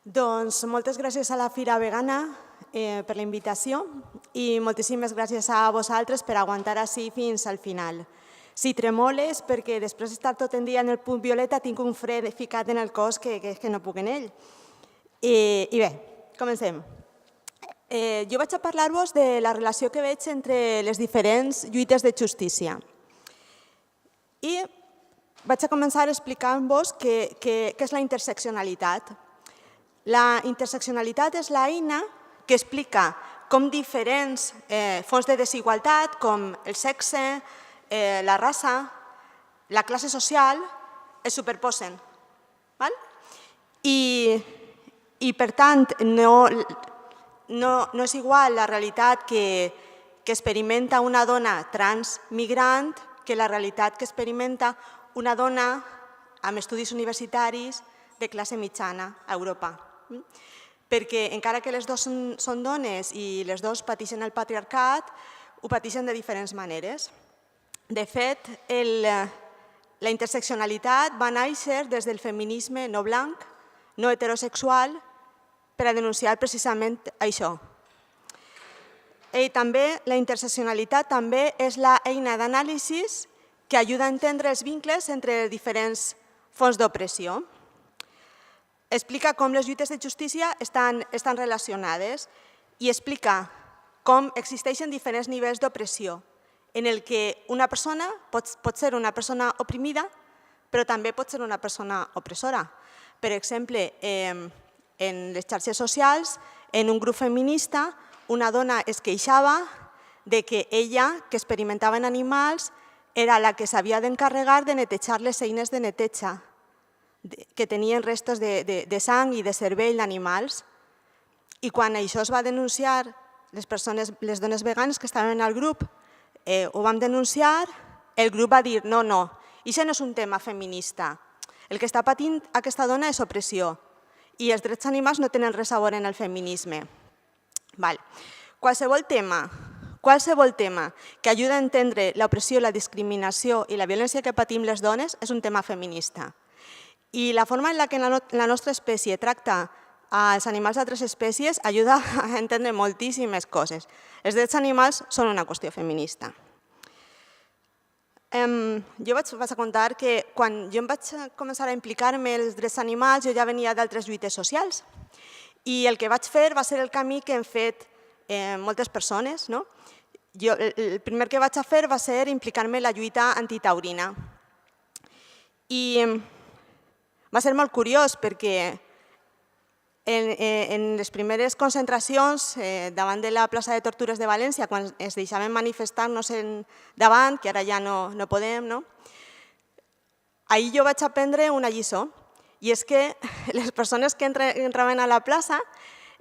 Doncs moltes gràcies a la Fira Vegana per la invitació i moltíssimes gràcies a vosaltres per aguantar així fins al final. Si tremoles, perquè després d'estar tot el dia en el punt violeta tinc un fred ficat en el cos que no puc en ell. I bé, comencem. Jo vaig a parlar-vos de la relació que veig entre les diferents lluites de justícia. I vaig a començar explicant-vos què és la interseccionalitat. La interseccionalitat és l'eina que explica com diferents fonts de desigualtat, com el sexe, la raça, la classe social, es superposen. I per tant, no és igual la realitat que experimenta una dona transmigrant que la realitat que experimenta una dona amb estudis universitaris de classe mitjana a Europa. Perquè encara que les dues són dones i les dues pateixen el patriarcat, ho pateixen de diferents maneres. De fet, la interseccionalitat va néixer des del feminisme no blanc, no heterosexual, per a denunciar precisament això. I també la interseccionalitat també és l'eina d'anàlisi que ajuda a entendre els vincles entre diferents fonts d'opressió. Explica com les lluites de justícia estan relacionades i explica com existeixen diferents nivells d'opressió, en el que una persona pot ser una persona oprimida, però també pot ser una persona opressora. Per exemple, en les xarxes socials, en un grup feminista, una dona es queixava que ella, que experimentava en animals, era la que s'havia d'encarregar de netejar les eines de neteja, que tenien restes de sang i de cervell d'animals. I quan això es va denunciar, les dones veganes que estaven al grup ho vam denunciar, el grup va dir no, això no és un tema feminista. El que està patint aquesta dona és opressió i els drets animals no tenen res a veure en el feminisme. Qualsevol tema que ajuda a entendre l'opressió, la discriminació i la violència que patim les dones és un tema feminista. I la forma en què la nostra espècie tracta els animals d'altres espècies ajuda a entendre moltíssimes coses. Els drets animals són una qüestió feminista. Jo vaig a contar que quan jo em vaig començar a implicar-me en els drets animals, jo ja venia d'altres lluites socials i el que vaig fer va ser el camí que han fet moltes persones. El primer que vaig fer va ser implicar-me en la lluita antitaurina. I va ser molt curiós perquè en les primeres concentracions davant de la plaça de Tortures de València, quan es deixaven manifestar-nos davant, que ara ja no podem, ahir jo vaig aprendre una lliçó, i és que les persones que entraven a la plaça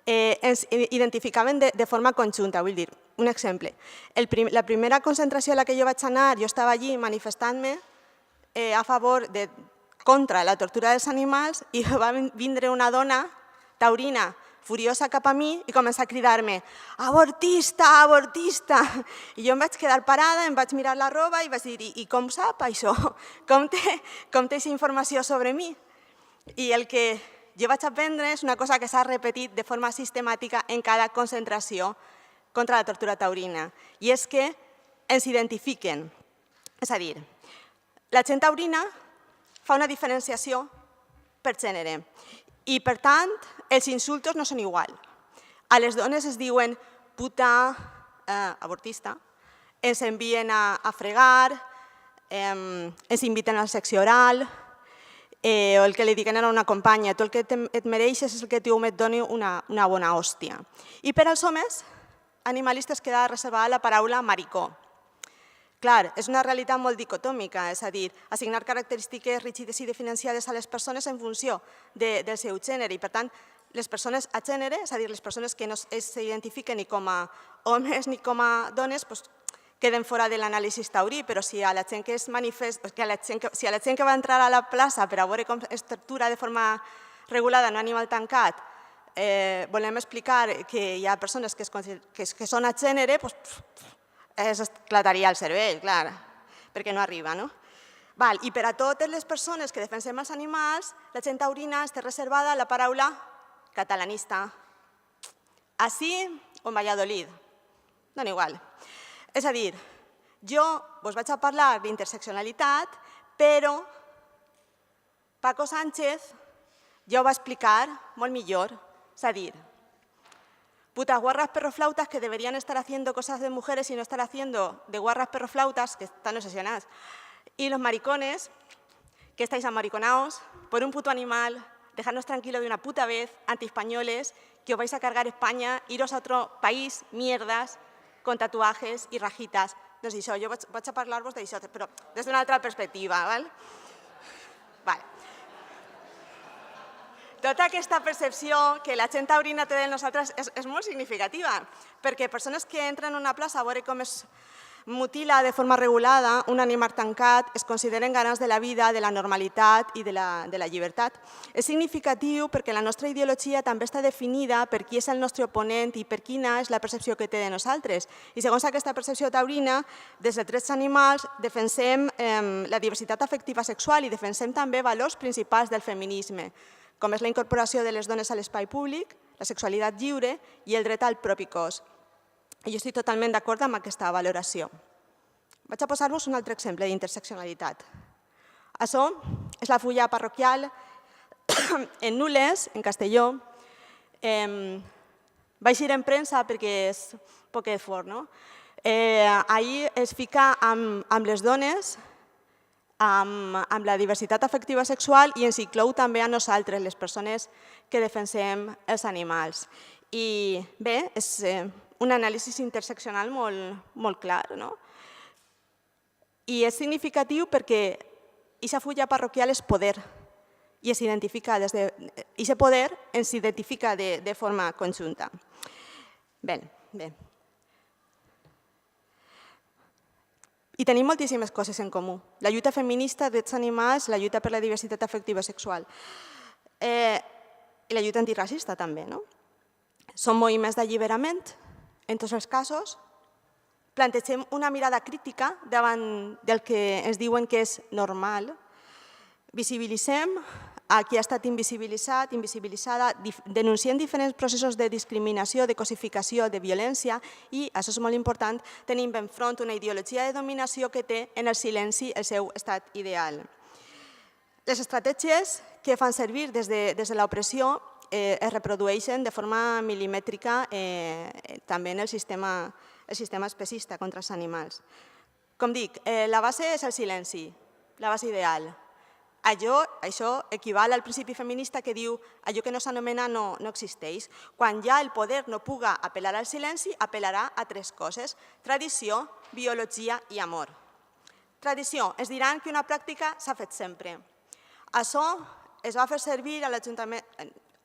ens identificaven de forma conjunta. Vull dir, un exemple, la primera concentració a la que jo vaig anar, jo estava allí manifestant-me a favor contra la tortura dels animals i va vindre una dona taurina furiosa cap a mi i començar a cridar-me avortista, avortista. I jo em vaig quedar parada, em vaig mirar la roba i vaig dir i com sap això? Com té aquesta informació sobre mi? I el que jo vaig aprendre és una cosa que s'ha repetit de forma sistemàtica en cada concentració contra la tortura taurina, i és que ens identifiquen. És a dir, la gent taurina fa una diferenciació per gènere i, per tant, els insultos no són igual. A les dones es diuen puta, avortista, ens envien a fregar, ens inviten al sexe oral, o el que li diguen a una companya, tu el que et mereixes és el que tu et doni una bona hòstia. I per als homes, animalistes queda reservada la paraula maricó. Clar, és una realitat molt dicotòmica, és a dir, assignar característiques rígides i diferenciades a les persones en funció del seu gènere i, per tant, les persones a gènere, és a dir, les persones que no s'identifiquen ni com a homes ni com a dones, queden fora de l'anàlisi taurí, però si a la gent que es manifesta, si a la gent que va entrar a la plaça per a veure com es tortura de forma regulada en un animal tancat, volem explicar que hi ha persones que són a gènere, es esclataria el cervell, clar, perquè no arriba. I per a totes les persones que defensem els animals, la gent taurina té reservada la paraula catalanista, així o en Valladolid, dona igual. És a dir, jo vos vaig a parlar d'interseccionalitat, però Paco Sánchez ja ho va explicar molt millor. És a dir, putas guarras perroflautas que deberían estar haciendo cosas de mujeres y no estar haciendo de guarras perroflautas, que están obsesionadas. Y los maricones, que estáis amariconados por un puto animal, dejadnos tranquilos de una puta vez, antiespañoles, que os vais a cargar España, iros a otro país, mierdas, con tatuajes i rajitas. Doncs això, jo vaig a parlar-vos d'això, però des d'una altra perspectiva, val? Vale. Tota aquesta percepció que la gent taurina té de nosaltres és molt significativa, perquè persones que entren en una plaça a veure com es mutila de forma regulada un animal tancat es consideren garants de la vida, de la normalitat i de la llibertat. És significatiu perquè la nostra ideologia també està definida per qui és el nostre oponent i per quina és la percepció que té de nosaltres. I segons aquesta percepció taurina, des dels drets animals defensem la diversitat afectiva sexual i defensem també valors principals del feminisme, com és la incorporació de les dones a l'espai públic, la sexualitat lliure i el dret al propi cos. I jo estic totalment d'acord amb aquesta valoració. Vaig a posar-vos un altre exemple d'interseccionalitat. Això és la fulla parroquial en Nules, en Castelló. Vaig ir en premsa perquè és poquet fort, no? Ahir es fica amb les dones, amb la diversitat afectiva sexual i ens inclou també a nosaltres, les persones que defensem els animals. I bé, és un anàlisi interseccional molt clar, no? I és significatiu perquè aquesta fulla parroquial és poder i es identifica aquest poder ens identifica de forma conjunta. Bé. I tenim moltíssimes coses en comú. La lluita feminista, drets animals, la lluita per la diversitat afectiva sexual i la lluita antiracista també, no? Són moviments d'alliberament, en tots els casos. Plantegem una mirada crítica davant del que ens diuen que és normal. Visibilitzem a qui ha estat invisibilitzat, invisibilitzada, denunciem diferents processos de discriminació, de cosificació, de violència i, això és molt important, tenim ben front una ideologia de dominació que té en el silenci el seu estat ideal. Les estratègies que fan servir des de l'opressió es reprodueixen de forma milimètrica també en el sistema especista contra els animals. Com dic, la base és el silenci, la base ideal. Això equival al principi feminista que diu allò que no s'anomena no existeix. Quan ja el poder no puga apel·lar al silenci, apel·larà a tres coses: tradició, biologia i amor. Tradició, ens diran que una pràctica s'ha fet sempre. Això es va fer servir a l'Ajuntament.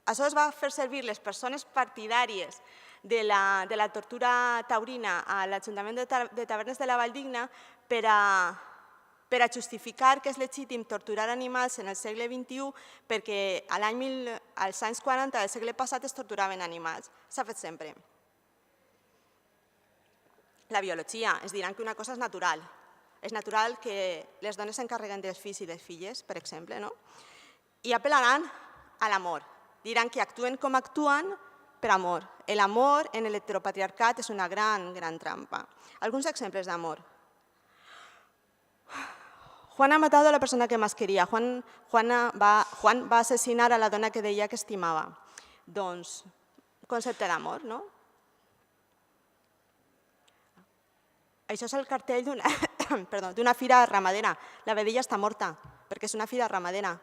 Això es va fer servir les persones partidàries de la tortura taurina a l'Ajuntament de Tavernes de la Valldigna per a justificar que és legítim torturar animals en el segle XXI perquè als anys 40 del segle passat es torturaven animals. S'ha fet sempre. La biologia, ens diran que una cosa és natural. És natural que les dones s'encarreguen dels fills i les filles, per exemple, no? I apel·laran a l'amor. Diran que actuen com actuen per amor. L'amor en l'heteropatriarcat és una gran trampa. Alguns exemples d'amor. Juan ha matado a la persona que más quería. Juan va assassinar a la dona que deia que estimava. Doncs, concepte d'amor, no? Això és el cartell d'una fira ramadera. La vedella està morta, perquè és una fira ramadera.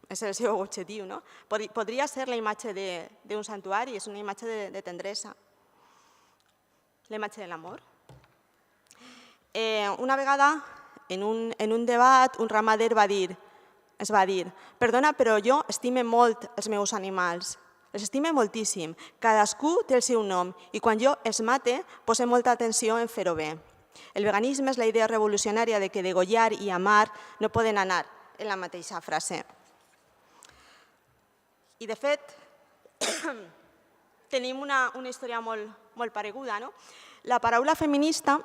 És el seu objectiu, no? Podria ser la imatge d'un santuari, és una imatge de tendresa. La imatge de l'amor. Una vegada, en un debat, un ramader es va dir: perdona, però jo estime molt els meus animals. Els estime moltíssim. Cadascú té el seu nom i quan jo els mate, poso molta atenció en fer-ho bé. El veganisme és la idea revolucionària de que degollar i amar no poden anar en la mateixa frase. I, de fet, tenim una història molt pareguda. La paraula feminista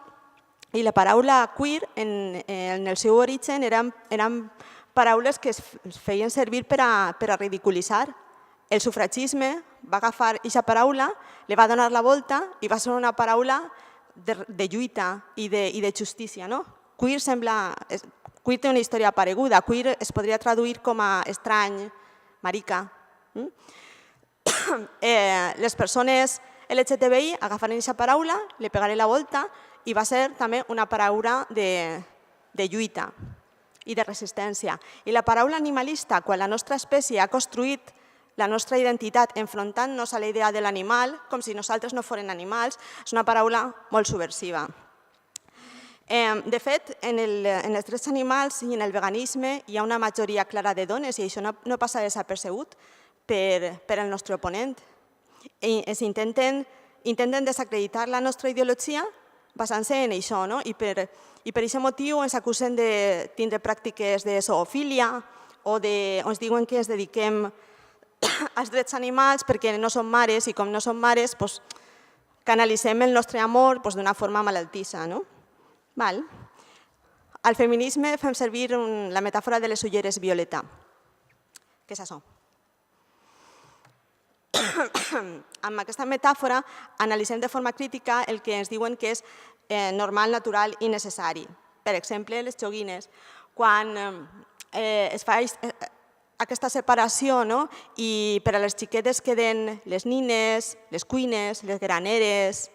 i la paraula queer, en el seu origen, eren paraules que es feien servir per a ridiculitzar El sufragisme va agafar aquesta paraula, li va donar la volta i va ser una paraula de lluita i de justícia. Queer té una història pareguda. Queer es podria traduir com a estrany, marica. Les persones LGTBI agafaren aquesta paraula, li pegaren la volta i va ser també una paraula de lluita i de resistència. I la paraula animalista, quan la nostra espècie ha construït la nostra identitat enfrontant-nos a la idea de l'animal, com si nosaltres no fórem animals, és una paraula molt subversiva. De fet, en els drets animals i en el veganisme hi ha una majoria clara de dones i això no passa desapercebut per el nostre oponent. Intenten desacreditar la nostra ideologia basant-se en això i per aquest motiu ens acusen de tindre pràctiques de zoofília o ens diuen que ens dediquem als drets animals perquè no som mares i com no som mares canalitzem el nostre amor d'una forma malaltissa. Al feminisme fem servir la metàfora de les ulleres violeta. Què és això? Amb aquesta metàfora analitzem de forma crítica el que ens diuen que és normal, natural i necessari. Per exemple, les joguines. Quan es fa aquesta separació i per a les xiquetes queden les nines, les cuines, les graneres,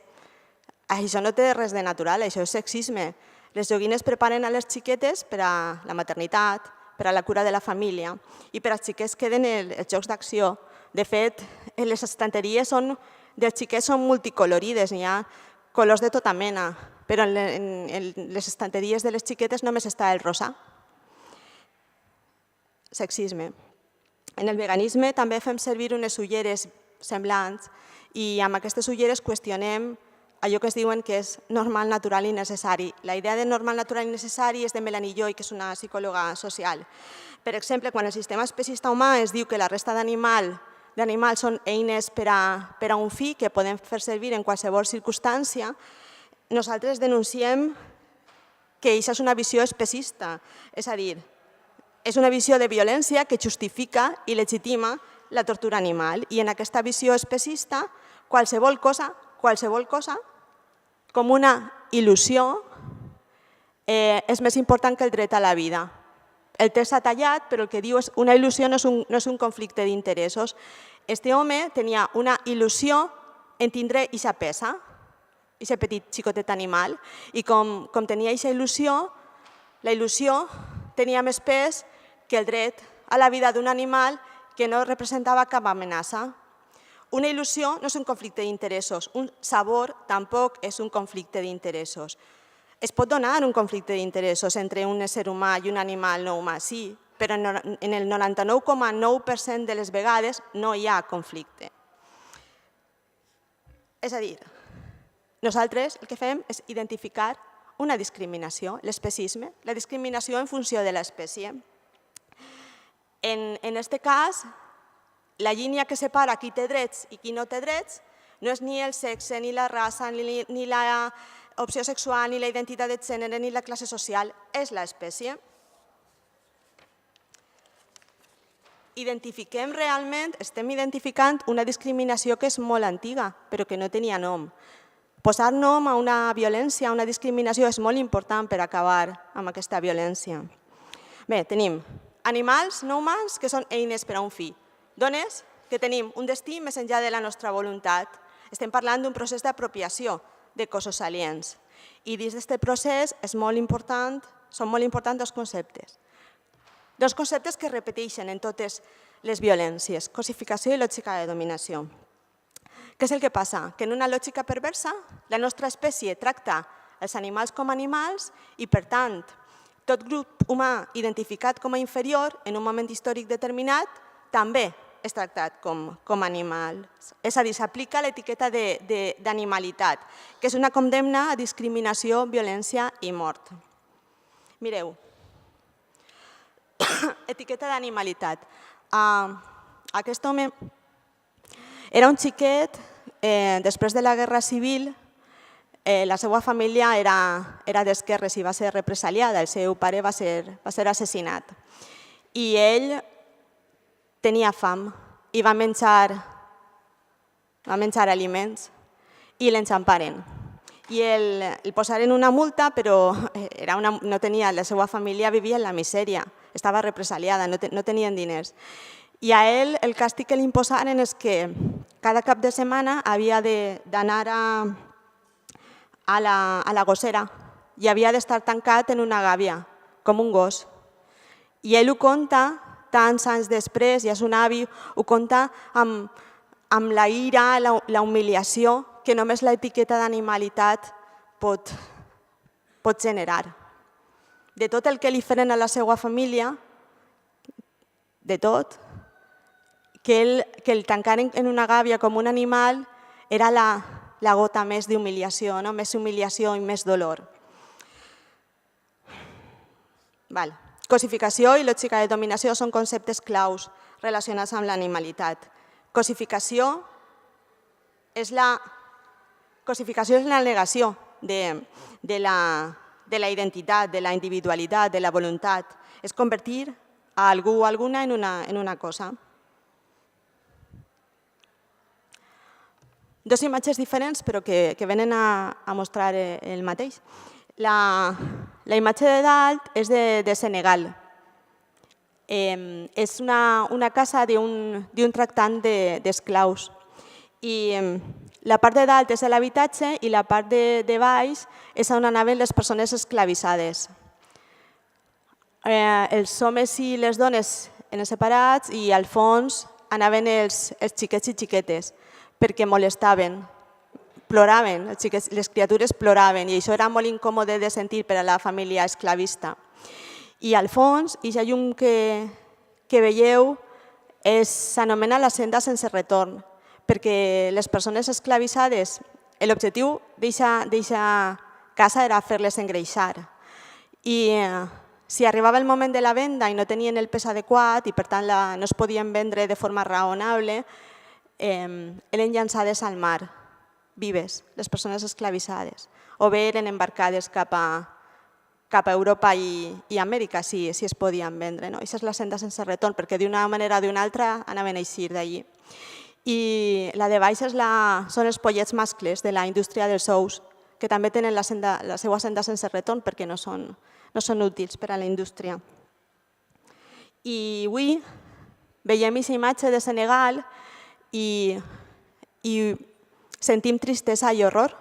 això no té res de natural, això és sexisme. Les joguines preparen a les xiquetes per a la maternitat, per a la cura de la família i per als xiquets queden els jocs d'acció. De fet, les estanteries dels xiquets són multicolorides, hi ha colors de tota mena, però en les estanteries de les xiquetes només està el rosa. Sexisme. En el veganisme també fem servir unes ulleres semblants i amb aquestes ulleres qüestionem allò que es diuen que és normal, natural i necessari. La idea de normal, natural i necessari és de Melanie Joy, que és una psicòloga social. Per exemple, quan el sistema especista humà ens diu que la resta d'animals són eines per a un fi que podem fer servir en qualsevol circumstància, nosaltres denunciem que això és una visió especista, és a dir, és una visió de violència que justifica i legitima la tortura animal i en aquesta visió especista qualsevol cosa com una il·lusió és més important que el dret a la vida. El text s'ha tallat, però el que diu és una il·lusió no és un conflicte d'interessos. Este home tenia una il·lusió en tindre aquesta peça, aquest petit xicotet animal, i com tenia aquesta il·lusió, la il·lusió tenia més pes que el dret a la vida d'un animal que no representava cap amenaça. Una il·lusió no és un conflicte d'interessos, un sabor tampoc és un conflicte d'interessos. Es pot donar un conflicte d'interessos entre un ésser humà i un animal no humà, sí, però en el 99,9% de les vegades no hi ha conflicte. És a dir, nosaltres el que fem és identificar una discriminació, l'especisme, la discriminació en funció de l'espècie. En aquest cas, la línia que separa qui té drets i qui no té drets no és ni el sexe, ni la raça, ni l'opció sexual, ni la identitat de gènere, ni la classe social, és l'espècie. Identifiquem realment, estem identificant una discriminació que és molt antiga, però que no tenia nom. Posar nom a una violència, a una discriminació, és molt important per acabar amb aquesta violència. Bé, tenim animals no humans que són eines per a un fi. Dones que tenim un destí més enllà de la nostra voluntat. Estem parlant d'un procés d'apropiació de cossos aliens. I dins d'aquest procés són molt importants dos conceptes. Dos conceptes que es repeteixen en totes les violències, cosificació i lògica de dominació. Què és el que passa? Que en una lògica perversa la nostra espècie tracta els animals com a animals i, per tant, tot grup humà identificat com a inferior en un moment històric determinat també és tractat com a animal. És a dir, s'aplica l'etiqueta d'animalitat, que és una condemna a discriminació, violència i mort. Mireu, etiqueta d'animalitat. Aquest home era un xiquet, després de la Guerra Civil, la seva família era d'esquerres i va ser represaliada, el seu pare va ser assassinat. I ell tenia fam i va menjar aliments i l'enxamparen. I el posaren una multa, però no tenia, la seva família vivia en la misèria, estava represaliada, no tenien diners. I a ell el càstig que li imposaren és que cada cap de setmana havia d'anar a la gossera i havia d'estar tancat en una gàbia, com un gos. I ell ho conta tants anys després, i és un avi, ho conta amb la ira, la humiliació que només l'etiqueta d'animalitat pot generar. De tot el que li feren a la seva família, de tot, que el tancaren en una gàbia com un animal era la gota més d'humiliació, més humiliació i més dolor. Cosificació i lògica de dominació són conceptes claus relacionats amb l'animalitat. Cosificació és la negació de la identitat, de la individualitat, de la voluntat. És convertir a algú o alguna en una cosa. Dos imatges diferents però que venen a mostrar el mateix. La imatge de dalt és de Senegal. És una casa d'un tractant d'esclaus. I la part de dalt és l'habitatge i la part de baix és on anaven les persones esclavitzades. Els homes i les dones eren separats i al fons anaven els xiquets i xiquetes perquè molestaven, ploraven, les criatures ploraven i això era molt incòmode de sentir per a la família esclavista. I al fons, aquesta llum que veieu s'anomena la senda sense retorn, perquè les persones esclavitzades, l'objectiu d'aquesta casa era fer-les engreixar. I si arribava el moment de la venda i no tenien el pes adequat i per tant no es podien vendre de forma raonable, eren llançades al mar, vives, les persones esclavitzades, o bé eren embarcades cap a Europa i Amèrica, si es podien vendre. Aquesta és la senda sense retorn, perquè d'una manera o d'una altra anaven a eixir d'allí. I la de baix són els pollets mascles de la indústria dels ous, que també tenen la seva senda sense retorn perquè no són útils per a la indústria. I avui veiem aquesta imatge de Senegal i sentim tristesa i horror,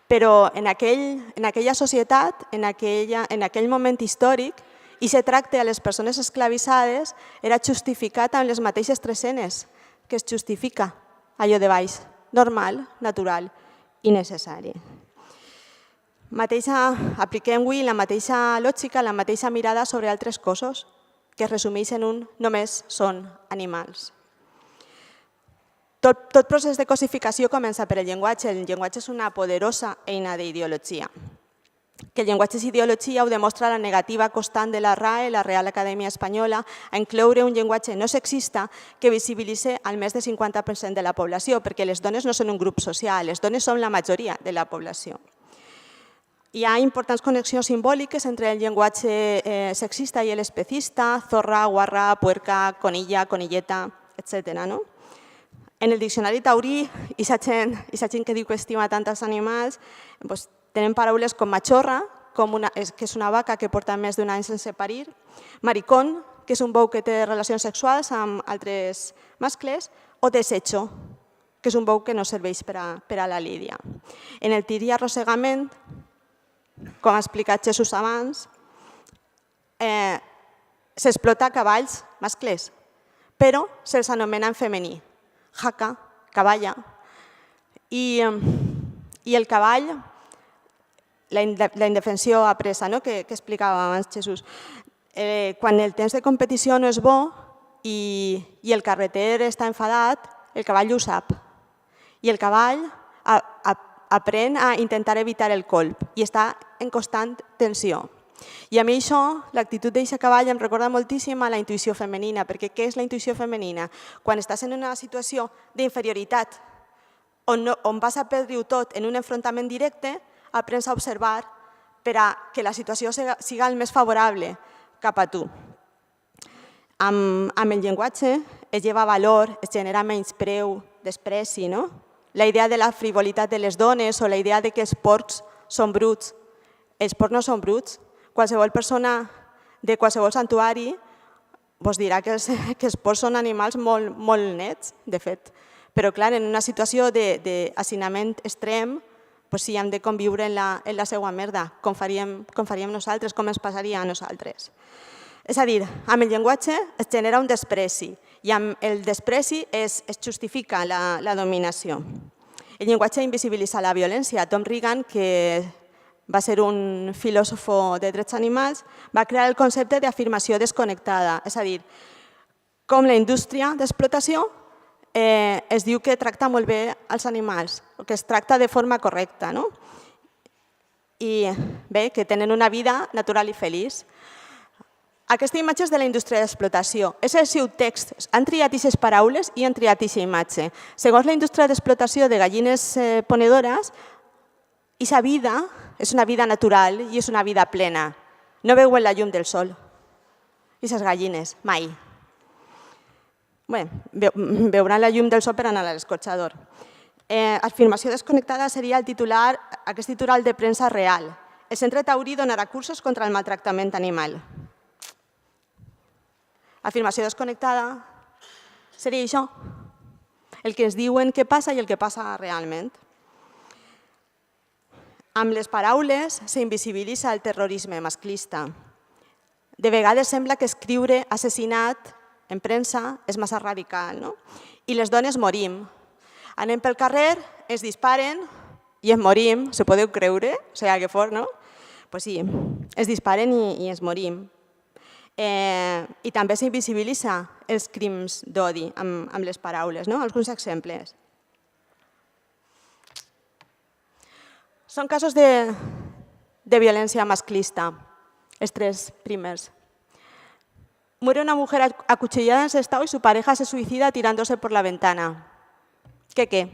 però en aquella societat, en aquell moment històric, i se tracta a les persones esclavitzades, era justificat amb les mateixes 3 escenes que es justifica allò de baix, normal, natural i necessari. Apliquem avui la mateixa lògica, la mateixa mirada sobre altres cossos que es resumeixen en un només són animals. Tot procés de cosificació comença per el llenguatge. El llenguatge és una poderosa eina d'ideologia. Que el llenguatge és ideologia ho demostra la negativa constant de la RAE, la Real Acadèmia Espanyola, a incloure un llenguatge no sexista que visibilitza al més del 50% de la població, perquè les dones no són un grup social, les dones són la majoria de la població. Hi ha importants connexions simbòliques entre el llenguatge sexista i l'especista, zorra, guarra, puerca, conilla, conilleta, etc. En el diccionari taurí, aquesta gent que diu que estima tant els animals, tenen paraules com machorra, que és una vaca que porta més d'un any sense parir, maricón, que és un bou que té relacions sexuals amb altres mascles, o desecho, que és un bou que no serveix per a la lídia. En el tir i arrossegament, com ha explicat Jesús abans, s'explota cavalls mascles, però se'ls anomena en femení, jaca, cavalla. I el cavall, la indefensió apresa, que explicava abans Jesús, quan el temps de competició no és bo i el carreter està enfadat, el cavall ho sap. I el cavall aprèn a intentar evitar el colp i està en constant tensió. I a mi això, l'actitud d'aquest cavall em recorda moltíssim a la intuïció femenina, perquè què és la intuïció femenina? Quan estàs en una situació d'inferioritat, on vas a perdre-ho tot en un enfrontament directe, aprens a observar per a que la situació sigui el més favorable cap a tu. Amb el llenguatge es lleva valor, es genera menyspreu, despreci, no? La idea de la frivolitat de les dones o la idea de que els porcs són bruts. Els porcs no són bruts. Qualsevol persona de qualsevol santuari vos dirà que els porcs són animals molt nets, de fet. Però, clar, en una situació d'hacinament extrem, sí, hem de conviure en la seva merda, com faríem nosaltres, com ens passaria a nosaltres. És a dir, amb el llenguatge es genera un despreci i amb el despreci es justifica la dominació. El llenguatge invisibilitza la violència. Tom Regan, que va ser un filòsof de drets animals, va crear el concepte d'afirmació desconnectada. És a dir, com la indústria d'explotació es diu que tracta molt bé els animals, que es tracta de forma correcta, i bé, que tenen una vida natural i feliç. Aquesta imatge és de la indústria d'explotació. És el seu text. Han triat aquestes paraules i han triat aquesta imatge. Segons la indústria d'explotació de gallines ponedores, aquesta vida és una vida natural i és una vida plena. No veuen la llum del sol. Aquestes gallines, mai. Bé, veuran la llum del sol per anar a l'escorxador. Afirmació desconnectada seria el titular, aquest titular de premsa real. El Centre Taurí donarà cursos contra el maltractament animal. Afirmació desconnectada seria això, el que ens diuen que passa i el que passa realment. Amb les paraules s'invisibilitza el terrorisme masclista. De vegades sembla que escriure assassinat en premsa és massa radical, no? I les dones morim. Anem pel carrer, es disparen i ens morim, s'ho podeu creure? O sigui, que fort, no? Doncs sí, es disparen i ens morim. I també s'invisibilitza els crims d'odi amb les paraules, no? Alguns exemples. Són casos de violència masclista, els tres primers. Muere una mujer acuchillada en Sestao y su pareja se suicida tirándose por la ventana. ¿Qué?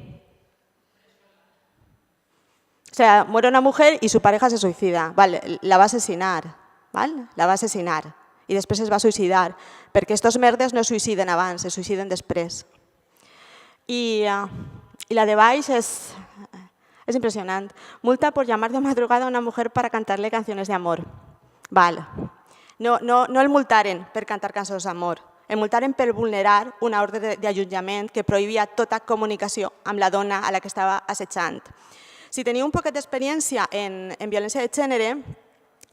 O sea, muere una mujer y su pareja se suicida. Vale, la va a asesinar, ¿vale? La va a asesinar. I després es va suïcidar, perquè aquests merdes no es suïciden abans, se suïciden després. I la de baix és impressionant. Multa por llamar de madrugada a una mujer para cantarle canciones de amor. Val. No el multaren per cantar cançons d'amor, el multaren per vulnerar una ordre d'allotjament que prohibia tota comunicació amb la dona a la que estava assetjant. Si teniu un poquet d'experiència en violència de gènere,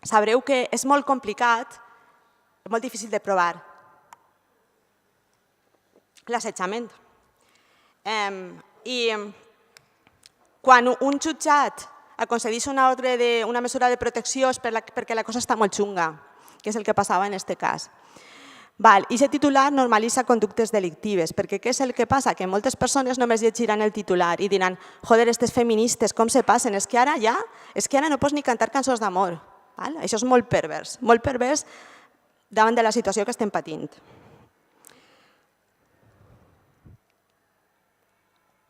sabreu que és molt complicat, és molt difícil de provar l'assetjament. I quan un jutjat concedeix una mesura de protecció és perquè la cosa està molt xunga, que és el que passava en aquest cas. I aquest titular normalitza conductes delictives, perquè què és el que passa? Que moltes persones només llegiran el titular i diran «Joder, aquestes feministes, com se passen? És que ara no pots ni cantar cançons d'amor». Això és molt pervers davant de la situació que estem patint.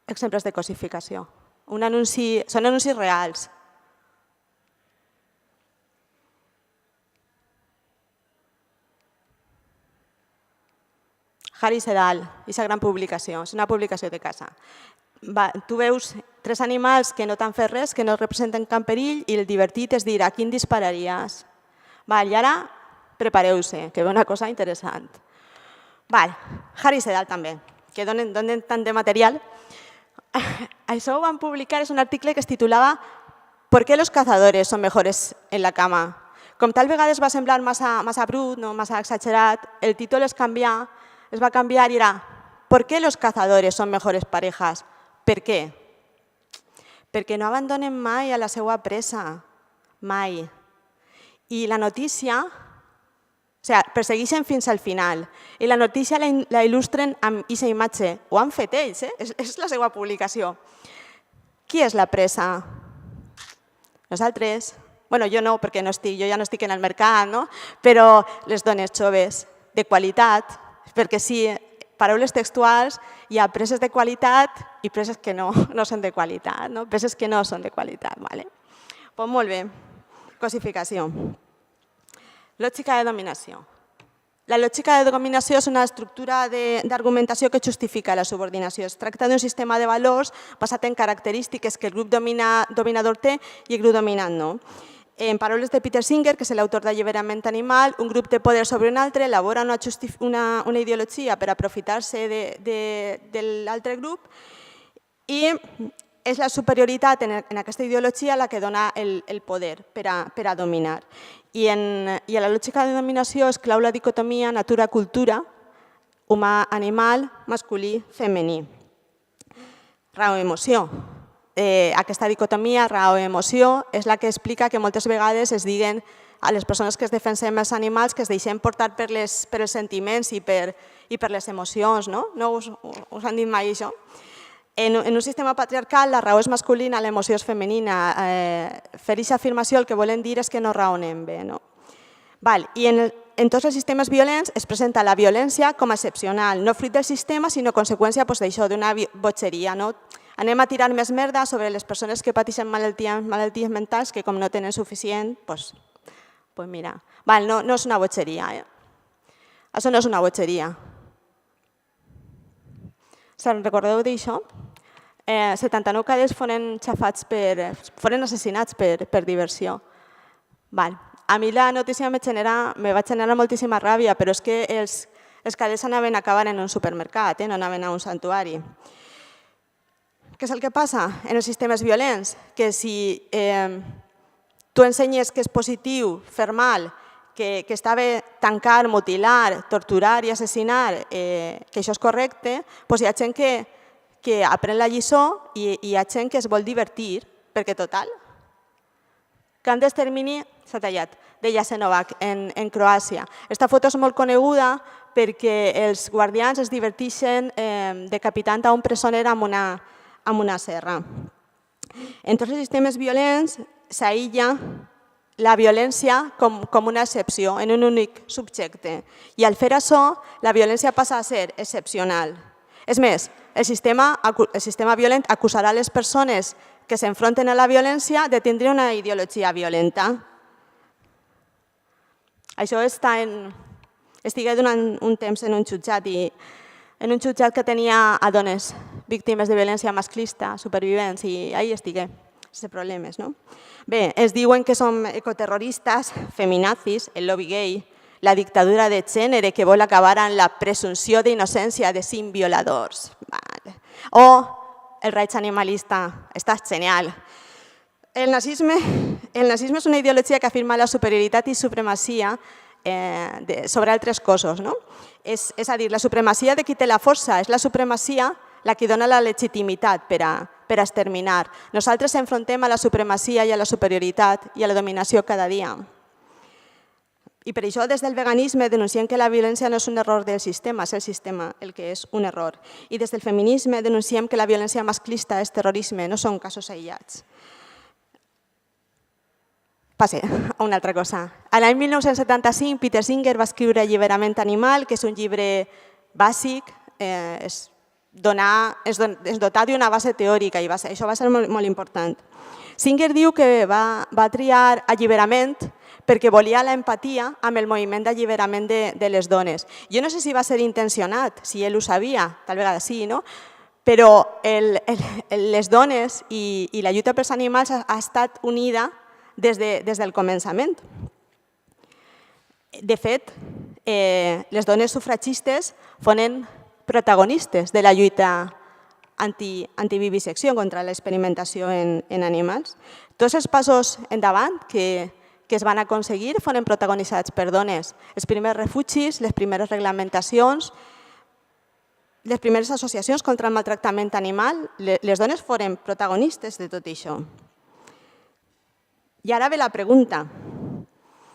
Exemples de cosificació. Són anuncis reals. Harry Sedal, aquesta gran publicació, és una publicació de casa. Tu veus tres animals que no t'han fet res, que no representen cap perill, i el divertit és dir a quin dispararies. I ara prepareu-se, que ve una cosa interessant. Harry Sedal també, que donen tant de material. Això ho van publicar, és un article que es titulava ¿Por qué los cazadores son mejores en la cama? Com tal vegades va semblar massa brut, massa exagerat, el títol es va canviar i era ¿Por qué los cazadores son mejores parejas? Per què? Perquè no abandonen mai a la seva presa, mai. I la notícia, persegueixen fins al final. I la notícia la il·lustren amb aquesta imatge. Ho han fet ells, és la seva publicació. Qui és la presa? Nosaltres. Bueno, jo no, perquè jo ja no estic en el mercat, però les dones joves de qualitat, perquè sí, paraules textuals, hi ha preses de qualitat i preses que no són de qualitat, preses que no són de qualitat. Molt bé, cosificació. Lògica de dominació. La lògica de dominació és una estructura d'argumentació que justifica la subordinació. Es tracta d'un sistema de valors basat en característiques que el grup dominador té i el grup dominant no. En paraules de Peter Singer, que és l'autor d'Alliberament animal, un grup té poder sobre un altre, elabora una ideologia per aprofitar-se de l'altre grup i és la superioritat en aquesta ideologia la que dona el poder per a dominar. I a la lògica de dominació es clau la dicotomia natura-cultura, humà-animal, masculí-femení. Raó-emoció. Aquesta dicotomia, raó-emoció, és la que explica que moltes vegades es diguen a les persones que es defensem els animals que es deixen portar per els sentiments i per les emocions. No us han dit mai això? En un sistema patriarcal la raó és masculina, l'emoció és femenina. Fer aquesta afirmació el que volen dir és que no raonem bé. I en tots els sistemes violents es presenta la violència com a excepcional, no fruit del sistema, sinó conseqüència d'això, d'una botxeria. Anem a tirar més merda sobre les persones que pateixen malalties mentals que com no tenen suficient, doncs mira, no és una botxeria. Això no és una botxeria. Se'n recordeu d'això? 79 cadets foren assassinats per diversió. A mi la notícia me va generar moltíssima ràbia, però és que els cadets anaven a acabar en un supermercat, no anaven a un santuari. Què és el que passa en els sistemes violents? Que si tu ensenyes que és positiu fer mal, que està bé tancar, mutilar, torturar i assassinar, que això és correcte, doncs hi ha gent que aprèn la lliçó i hi ha gent que es vol divertir, perquè total. Camp d'extermini s'ha tallat, de Jasenovac, en Croàcia. Aquesta foto és molt coneguda perquè els guardians es diverteixen decapitant a un presoner amb una serra. En tots els sistemes violents s'aïlla la violència com una excepció, en un únic subjecte. I al fer això, la violència passa a ser excepcional. És més, el sistema violent acusarà les persones que s'enfronten a la violència de tindre una ideologia violenta. Això estigué durant un temps en un jutjat que tenia a dones víctimes de violència masclista, supervivents, i ahí estigué, sense problemes. Bé, ens diuen que som ecoterroristes, feminazis, el lobby gay, la dictadura de gènere que vol acabar amb la presumpció d'innocència de 5 violadors. O el raig animalista, està genial. El nazisme és una ideologia que afirma la superioritat i supremacia sobre altres cossos. És a dir, la supremacia de qui té la força, és la supremacia la que dona la legitimitat per a exterminar. Nosaltres enfrontem a la supremacia i a la superioritat i a la dominació cada dia. I per això des del veganisme denunciem que la violència no és un error del sistema, és el sistema el que és un error. I des del feminisme denunciem que la violència masclista és terrorisme, no són casos aïllats. Passe a una altra cosa. L'any 1975 Peter Singer va escriure Alliberament animal, que és un llibre bàsic, és dotar d'una base teòrica i això va ser molt important. Singer diu que va triar alliberament perquè volia l'empatia amb el moviment d'alliberament de les dones. Jo no sé si va ser intencionat, si ell ho sabia, tal vegada sí, però les dones i la lluita pels animals ha estat unida des del començament. De fet, les dones sufragistes foren protagonistes de la lluita antivivisecció contra l'experimentació en animals. Tots els passos endavant que es van aconseguir foren protagonitzats per dones. Els primers refugis, les primeres reglamentacions, les primeres associacions contra el maltractament animal, les dones foren protagonistes de tot això. I ara ve la pregunta.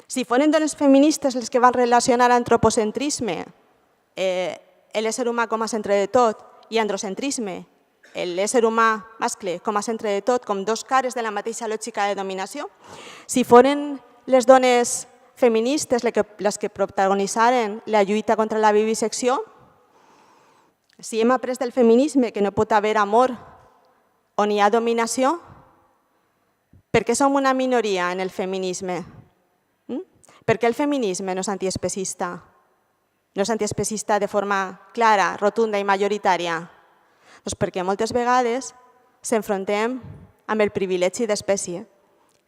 Si foren dones feministes les que van relacionar antropocentrisme, l'ésser humà com a centre de tot, i androcentrisme, l'ésser humà mascle com a centre de tot, com dos cares de la mateixa lògica de dominació, si foren les dones feministes les que protagonitzaren la lluita contra la vivisecció, si hem après del feminisme que no pot haver amor on hi ha dominació, per què som una minoria en el feminisme? Per què el feminisme no és antiespecista? no és antiespecista de forma clara, rotunda i majoritària? Doncs perquè moltes vegades s'enfrontem amb el privilegi d'espècie.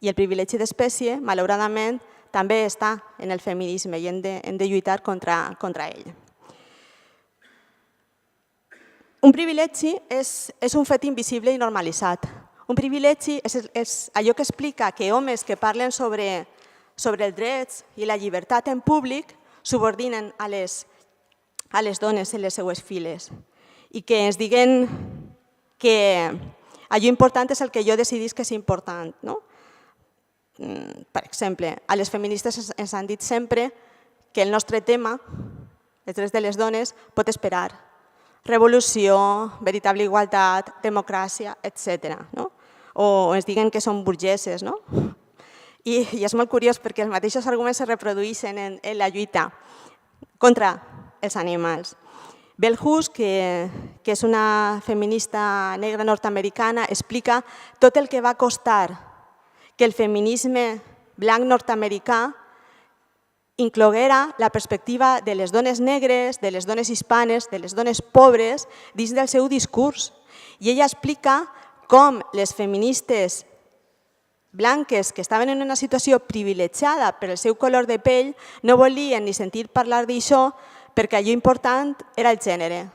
I el privilegi d'espècie, malauradament, també està en el feminisme i hem de lluitar contra ell. Un privilegi és un fet invisible i normalitzat. Un privilegi és allò que explica que homes que parlen sobre els drets i la llibertat en públic subordinen a les dones en les seues files i que ens diguen que allò important és el que jo decidís que és important. Per exemple, a les feministes ens han dit sempre que el nostre tema, els drets de les dones, pot esperar. Revolució, veritable igualtat, democràcia, etc. O ens diguen que són burgeses. I és molt curiós perquè els mateixos arguments es reprodueixen en la lluita contra els animals. Bell Hooks, que és una feminista negra nord-americana, explica tot el que va costar que el feminisme blanc nord-americà incloguera la perspectiva de les dones negres, de les dones hispanes, de les dones pobres dins del seu discurs. I ella explica com les feministes blanques que estaven en una situació privilegiada per el seu color de pell no volien ni sentir parlar d'això perquè allò important era el gènere.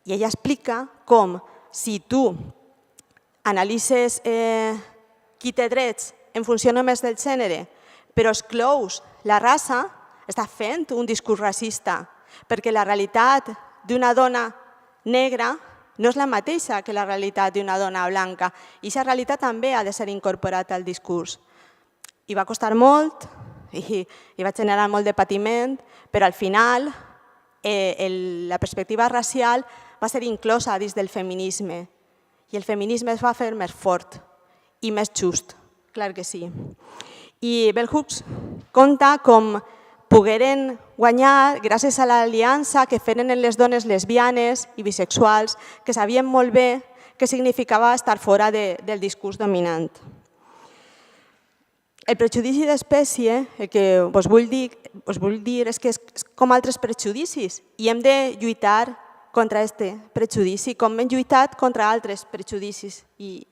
I ella explica com si tu analitzes qui té drets en funció només del gènere, però exclous la raça, està fent un discurs racista, perquè la realitat d'una dona negra no és la mateixa que la realitat d'una dona blanca i aquesta realitat també ha de ser incorporada al discurs. I va costar molt i va generar molt de patiment, però al final la perspectiva racial va ser inclosa dins del feminisme i el feminisme es va fer més fort i més just, clar que sí. I Bell Hooks conta com pogueren guanyar gràcies a l'aliança que feren en les dones lesbianes i bisexuals que sabien molt bé què significava estar fora del discurs dominant. El prejudici d'espècie, el que us vull dir és que és com altres prejudicis i hem de lluitar contra aquest prejudici com hem lluitat contra altres prejudicis i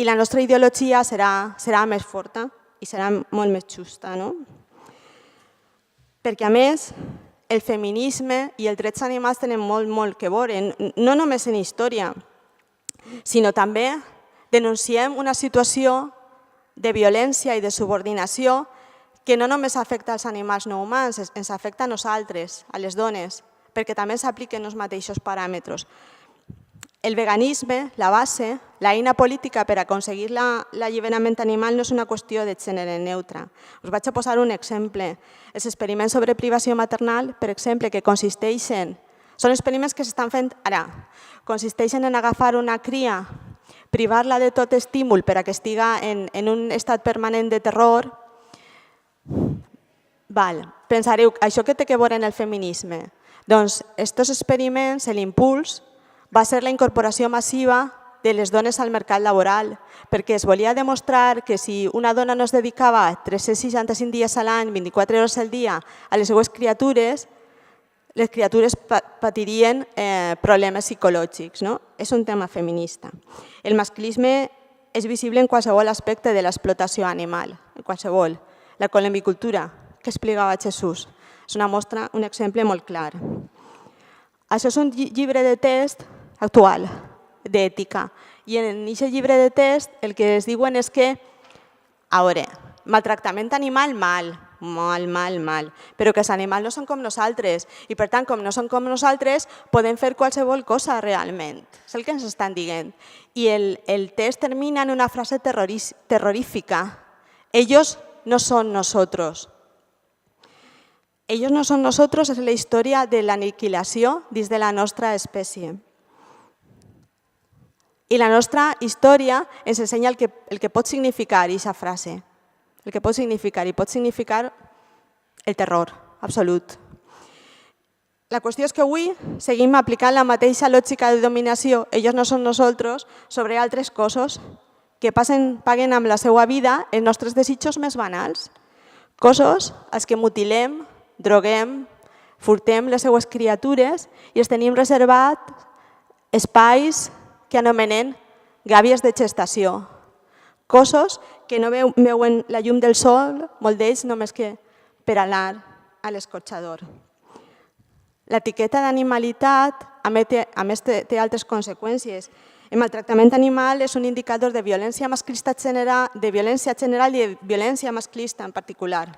la nostra ideologia serà més forta i serà molt més justa. Perquè, a més, el feminisme i els drets animals tenen molt que veure, no només en història, sinó també denunciem una situació de violència i de subordinació que no només afecta als animals no humans, ens afecta a nosaltres, a les dones, perquè també s'apliquen els mateixos paràmetres. El veganisme, la base, l'eina política per aconseguir l'alliberament animal no és una qüestió de gènere neutre. Us vaig a posar un exemple. Els experiments sobre privació maternal, per exemple, que consisteixen, són experiments que s'estan fent ara, consisteixen en agafar una cria, privar-la de tot estímul per a que estiga en un estat permanent de terror. Pensareu, això què té que veure en el feminisme? Doncs aquests experiments, l'impuls, va ser la incorporació massiva de les dones al mercat laboral, perquè es volia demostrar que si una dona no es dedicava 365 dies a l'any, 24 hores al dia, a les seues criatures, les criatures patirien problemes psicològics. És un tema feminista. El masclisme és visible en qualsevol aspecte de l'explotació animal, en qualsevol. La colombicultura, que explicava Jesús, és una mostra, un exemple molt clar. Això és un llibre de text actual, d'ètica. I en aquest llibre de text el que es diuen és que, a veure, maltractament animal, mal, però que els animals no són com nosaltres i per tant, com no són com nosaltres, podem fer qualsevol cosa realment. És el que ens estan dient. I el text termina en una frase terrorífica. Ellos no son nosotros. Ellos no son nosotros és la història de l'aniquilació dins de la nostra espècie. I la nostra història ens ensenya el que pot significar aquesta frase. El que pot significar, i pot significar el terror absolut. La qüestió és que avui seguim aplicant la mateixa lògica de dominació, ells no són nosaltres, sobre altres cossos que paguen amb la seva vida els nostres desitjos més banals. Cossos als que mutilem, droguem, Furtem les seues criatures i els tenim reservat espais que anomenen gàbies de gestació. Cossos que no veuen la llum del sol, molt d'ells només que per anar a l'escorxador. L'etiqueta d'animalitat, a més, té altres conseqüències. El maltractament animal és un indicador de violència masclista general, de violència general i de violència masclista en particular.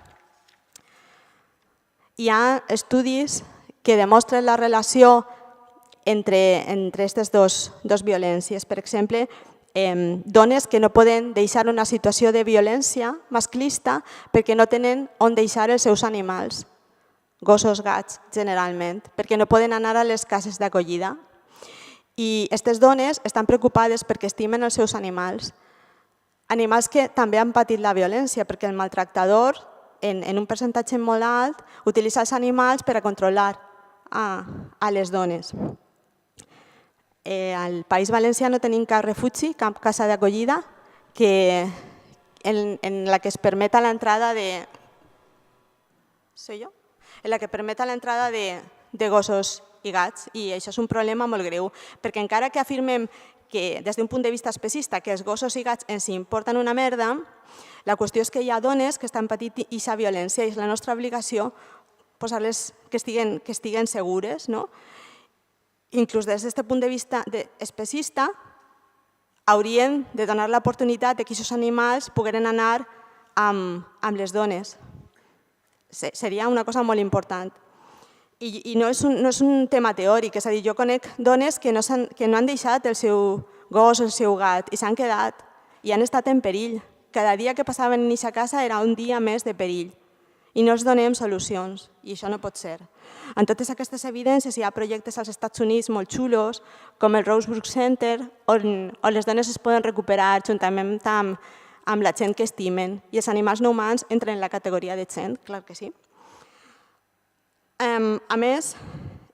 Hi ha estudis que demostren la relació entre aquestes dues violències. Per exemple, dones que no poden deixar una situació de violència masclista perquè no tenen on deixar els seus animals, gossos, gats, generalment, perquè no poden anar a les cases d'acollida. I aquestes dones estan preocupades perquè estimen els seus animals. Animals que també han patit la violència, perquè el maltractador, en un percentatge molt alt, utilitza els animals per a controlar a les dones. Al País Valencià no tenim cap refugi, cap casa d'acollida en la que es permeta l'entrada de... Soy jo? En la que permeta l'entrada de gossos i gats, i això és un problema molt greu, perquè encara que afirmem que des d'un punt de vista especista que els gossos i gats ens importen una merda, la qüestió és que hi ha dones que estan patint aquesta violència i és la nostra obligació posar-les que estiguen segures. Inclús des d'aquest punt de vista especista, haurien de donar l'oportunitat que aquests animals pogueren anar amb les dones. Seria una cosa molt important. I no és un tema teòric, és a dir, jo conec dones que no han deixat el seu gos o el seu gat i s'han quedat i han estat en perill. Cada dia que passaven en aquesta casa era un dia més de perill i no els donem solucions i això no pot ser. En totes aquestes evidències hi ha projectes als Estats Units molt xulos, com el Rosebrook Center, on les dones es poden recuperar juntament amb la gent que estimen i els animals no humans entren en la categoria de gent, clar que sí. A més,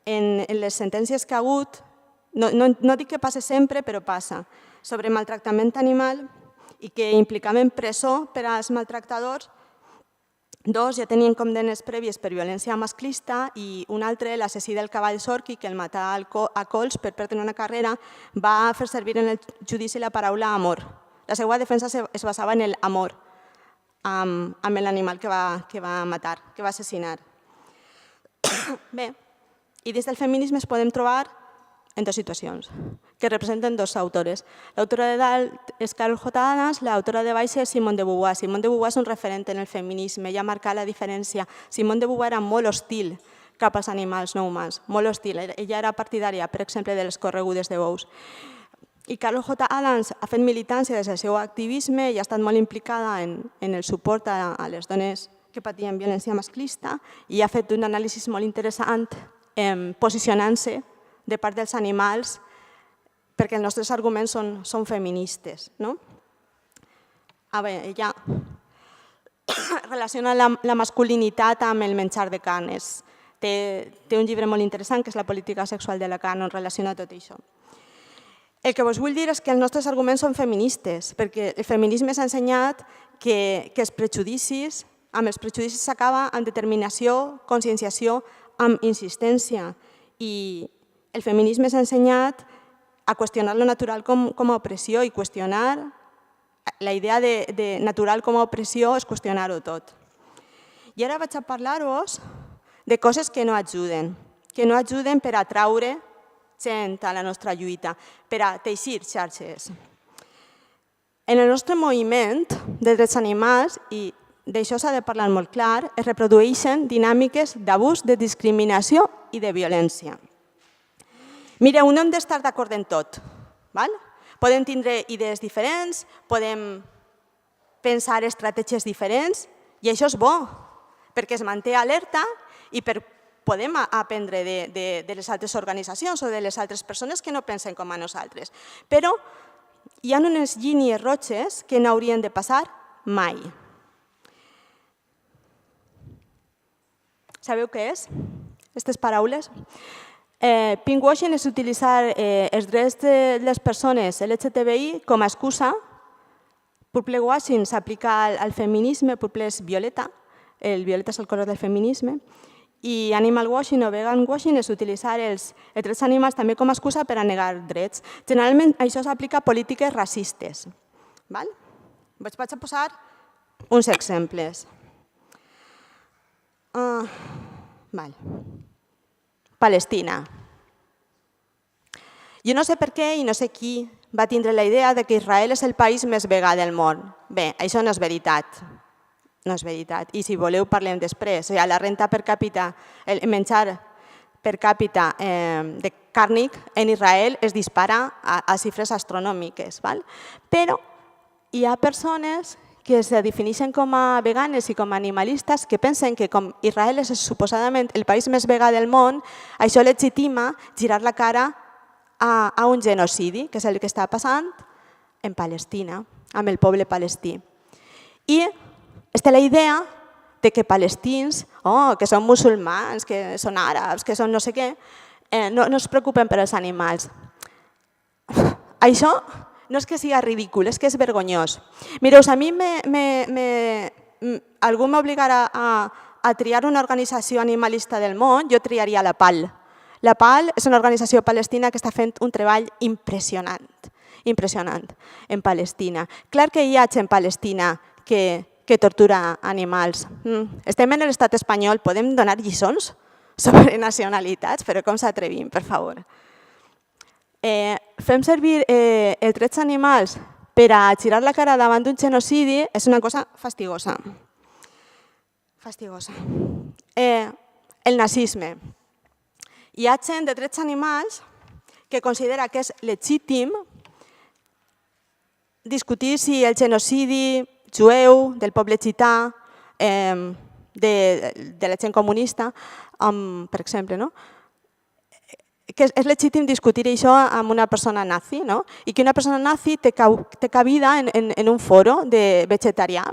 en les sentències que ha hagut, no dic que passa sempre, però passa, sobre maltractament animal i que implicaven presó per als maltractadors, dos ja tenien condemnes prèvies per violència masclista i un altre, l'assassí del cavall Sorqui, que el matà a cols per perdre una carrera, va fer servir en el judici la paraula amor. La seva defensa es basava en l'amor amb l'animal que va matar, que va assassinar. Bé, i dins del feminisme es podem trobar en dues situacions, que representen dues autores. L'autora de dalt és Carol J. Adams, l'autora de baix és Simone de Beauvoir. Simone de Beauvoir és un referent en el feminisme, ella marca la diferència. Simone de Beauvoir era molt hostil cap als animals no humans, molt hostil. Ella era partidària, per exemple, de les corregudes de bous. I Carol J. Adams ha fet militància des del seu activisme i ha estat molt implicada en el suport a les dones que patien violència masclista i ha fet un anàlisi molt interessant posicionant-se de part dels animals perquè els nostres arguments són feministes. Ella relaciona la masculinitat amb el menjar de carn. Té un llibre molt interessant que és La política sexual de la carn, on relaciona tot això. El que vos vull dir és que els nostres arguments són feministes, perquè el feminisme s'ha ensenyat que amb els prejudicis s'acaba amb determinació, conscienciació, amb insistència. I el feminisme s'ha ensenyat a qüestionar lo natural com a opressió i qüestionar la idea de natural com a opressió és qüestionar-ho tot. I ara vaig a parlar-vos de coses que no ajuden per atraure gent a la nostra lluita, per a teixir xarxes. En el nostre moviment de drets animals, i d'això s'ha de parlar molt clar, es reprodueixen dinàmiques d'abús, de discriminació i de violència. Mireu, no hem d'estar d'acord en tot. Podem tindre idees diferents, podem pensar estratègies diferents i això és bo, perquè es manté alerta i podem aprendre de les altres organitzacions o de les altres persones que no pensen com a nosaltres. Però hi ha unes línies roges que no haurien de passar mai. Sabeu què és? Aquestes paraules? Pinkwashing és utilitzar els drets de les persones LGTBI com a excusa. Purple washing s'aplica al feminisme, purple és violeta, el violeta és el color del feminisme, I animal washing o vegan washing és utilitzar els drets animals també com a excusa per a negar drets. Generalment això s'aplica a polítiques racistes. Vaig a posar uns exemples. Palestina. Jo no sé per què i no sé qui va tindre la idea que Israel és el país més vegà del món. Bé, això no és veritat. No és veritat. I si voleu parlem després. La renta per càpita, el menjar per càpita de càrnic en Israel es dispara a xifres astronòmiques. Però hi ha persones que es defineixen com a veganes i com a animalistes que pensen que com Israel és suposadament el país més vegà del món, això legitima girar la cara a un genocidi, que és el que està passant en Palestina, amb el poble palestí. I té la idea que palestins, que són musulmans, que són àrabs, que són no sé què, no es preocupen per als animals. Això no és que sigui ridícul, és que és vergonyós. Mireu, a mi algú m'obligara a triar una organització animalista del món, jo triaria la PAL. La PAL és una organització palestina que està fent un treball impressionant en Palestina. Clar que hi ha gent en Palestina que tortura animals. Estem en l'estat espanyol, podem donar lliçons sobre nacionalitats, però com s'atrevim, per favor. Fem servir els drets animals per a girar la cara davant d'un genocidi és una cosa fastigosa. El nazisme. Hi ha gent de drets animals que considera que és legítim discutir si el genocidi jueu del poble gità, de la gent comunista, per exemple, que és legítim discutir això amb una persona nazi i que una persona nazi té cabida en un foro de vegetarià.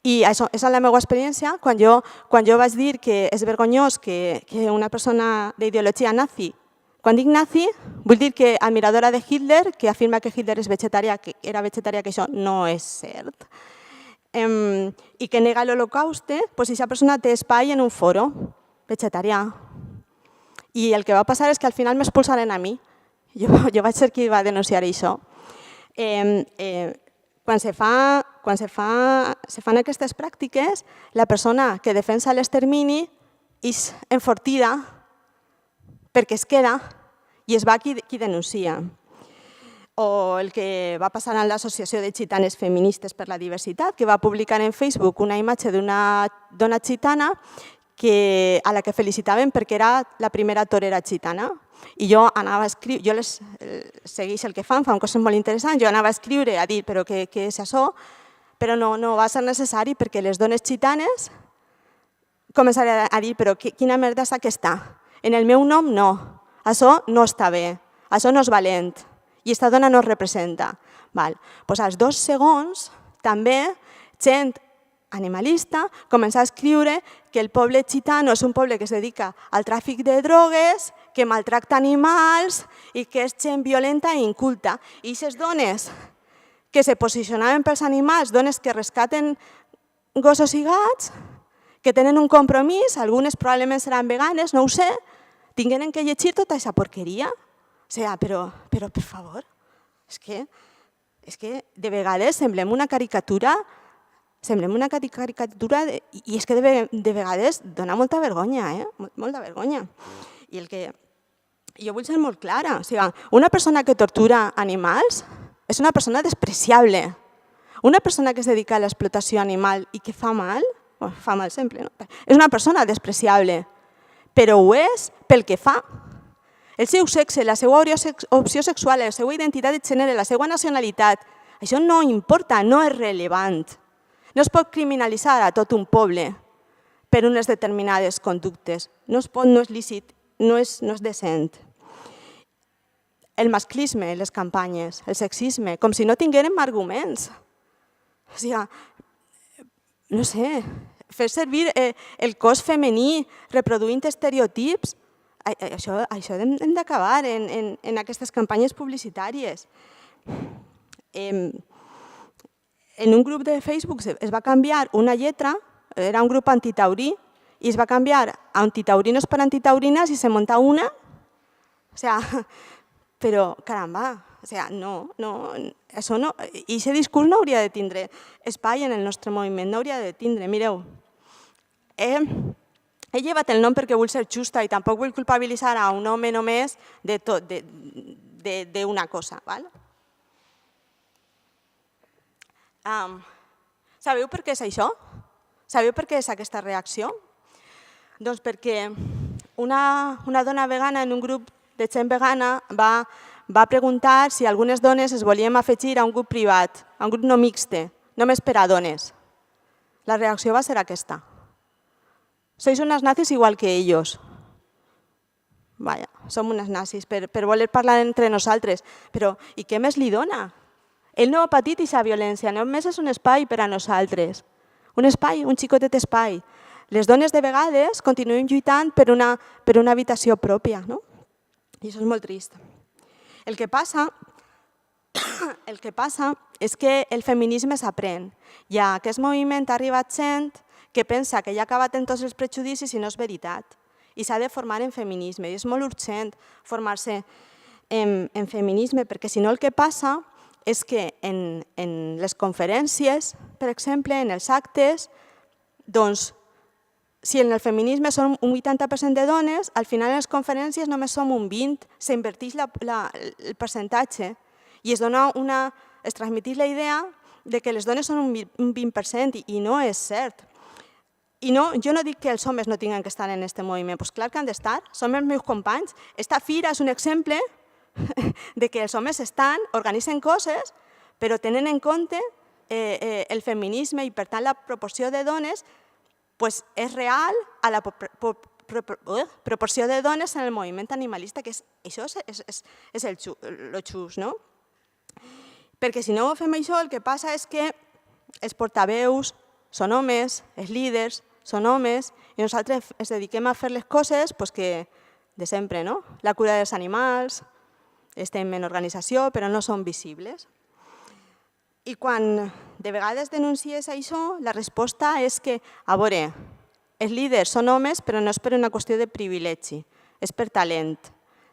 I això és la meva experiència quan jo vaig dir que és vergonyós que una persona d'ideologia nazi, quan dic nazi, vull dir que admiradora de Hitler, que afirma que Hitler és vegetarià, que era vegetarià, que això no és cert, i que nega l'Holocauste, doncs aquesta persona té espai en un foro vegetarià. I el que va passar és que al final m'expulsaren a mi. Jo vaig ser qui va denunciar això. Quan se fan aquestes pràctiques, la persona que defensa l'extermini és enfortida perquè es queda i es va qui denuncia. O el que va passar en l'Associació de Gitanes Feministes per la Diversitat, que va publicar en Facebook una imatge d'una dona gitana a la que felicitaven perquè era la primera torera gitana. I jo anava a escriure, jo les segueix el que fan coses molt interessants, jo anava a escriure, a dir, però què és això? Però no va ser necessari perquè les dones gitanes començaren a dir, però quina merda és aquesta? En el meu nom no, això no està bé, això no és valent i aquesta dona no es representa. Doncs als 2 segons també gent animalista comença a escriure que el poble gitano és un poble que es dedica al tràfic de drogues, que maltracta animals i que és gent violenta i inculta. I aquestes dones que se posicionaven pels animals, dones que rescaten gossos i gats, que tenen un compromís, algunes probablement seran veganes, no ho sé, tingueren que llegir tota aquesta porqueria. Però, per favor, és que de vegades semblem una caricatura i és que de vegades dona molta vergonya, molta vergonya. I jo vull ser molt clara, una persona que tortura animals és una persona despreciable. Una persona que es dedica a l'explotació animal i que fa mal sempre, és una persona despreciable, però ho és pel que fa. El seu sexe, la seva opció sexual, la seva identitat de gènere, la seva nacionalitat, això no importa, no és rellevant. No es pot criminalitzar a tot un poble per unes determinades conductes. No és lícit, no és decent. El masclisme, les campanyes, el sexisme, com si no tinguérem arguments. No sé, fer servir el cos femení reproduint estereotips, això hem d'acabar en aquestes campanyes publicitàries. En un grup de Facebook es va canviar una lletra, era un grup antitaurí, i es va canviar a antitaurinos per antitaurines i se munta una. O sea, però, caramba, o sea, no, això no, i aquest discurs no hauria de tindre espai en el nostre moviment, no hauria de tindre. Mireu, he llevat el nom perquè vull ser justa i tampoc vull culpabilitzar a un home només d'una cosa. Sabeu per què és això? Sabeu per què és aquesta reacció? Doncs perquè una dona vegana en un grup de gent vegana va preguntar si algunes dones es volíem afegir a un grup privat, a un grup no mixte, només per a dones. La reacció va ser aquesta. Sois unas nazis igual que ellos. Vaja, som unes nazis per voler parlar entre nosaltres. Però i què més li dona? Ell no ha patit aquesta violència, només és un espai per a nosaltres. Un espai, un xicotet espai. Les dones de vegades continuem lluitant per una habitació pròpia, no? I això és molt trist. El que passa és que el feminisme s'aprèn i a aquest moviment ha arribat gent que pensa que ja ha acabat en tots els prejudicis i no és veritat. I s'ha de formar en feminisme i és molt urgent formar-se en feminisme perquè si no el que passa és que en les conferències, per exemple, en els actes, doncs si en el feminisme som un 80% de dones, al final en les conferències només som un 20%, s'inverteix el percentatge i es transmeteix la idea de que les dones són un 20% i no és cert. I jo no dic que els homes no tinguin que estar en aquest moviment, doncs clar que han d'estar, són els meus companys. Esta fira és un exemple de que els homes estan, organitzen coses, però tenen en compte el feminisme i per tant la proporció de dones és real a la proporció de dones en el moviment animalista, que això és el just, no? Perquè si no fem això, el que passa és que els portaveus són homes, els líders són homes, i nosaltres ens dediquem a fer les coses de sempre, no? La cura dels animals, estem en organització, però no som visibles. I quan de vegades denuncies això, la resposta és que, a veure, els líders són homes, però no és per una qüestió de privilegi, és per talent.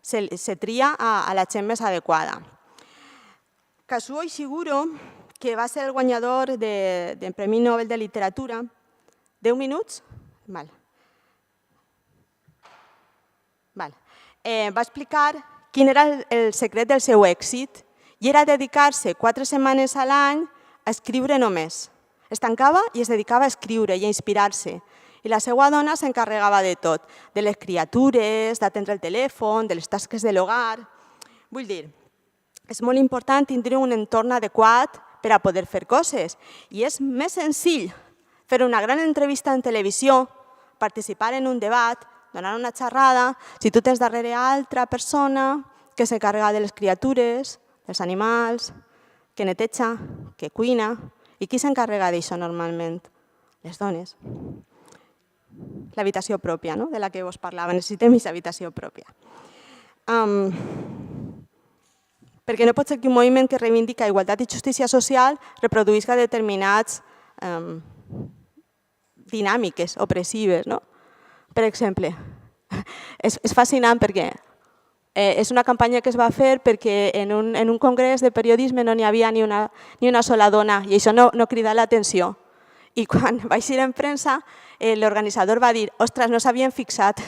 Se tria a la gent més adequada. Kazuo Ishiguro, que va ser el guanyador del Premi Nobel de Literatura, 10 minuts? Va explicar quin era el secret del seu èxit i era dedicar-se 4 setmanes a l'any a escriure només. Es tancava i es dedicava a escriure i a inspirar-se. I la seva dona s'encarregava de tot, de les criatures, d'atendre el telèfon, de les tasques de l'hogar. Vull dir, és molt important tindre un entorn adequat per a poder fer coses. I és més senzill fer una gran entrevista en televisió, participar en un debat, donar una xerrada, si tu tens darrere altra persona que s'encarrega de les criatures, dels animals, que neteja, que cuina. I qui s'encarrega d'això normalment? Les dones. L'habitació pròpia, de la que vos parlava. Necessitem aquesta habitació pròpia. Perquè no pot ser que un moviment que reivindica igualtat i justícia social reproduïsca determinats dinàmiques opressives. Per exemple, és fascinant perquè és una campanya que es va fer perquè en un congrés de periodisme no n'hi havia ni una sola dona i això no crida l'atenció. I quan vaig ir en premsa, l'organitzador va dir, ostres, no s'havien fixat.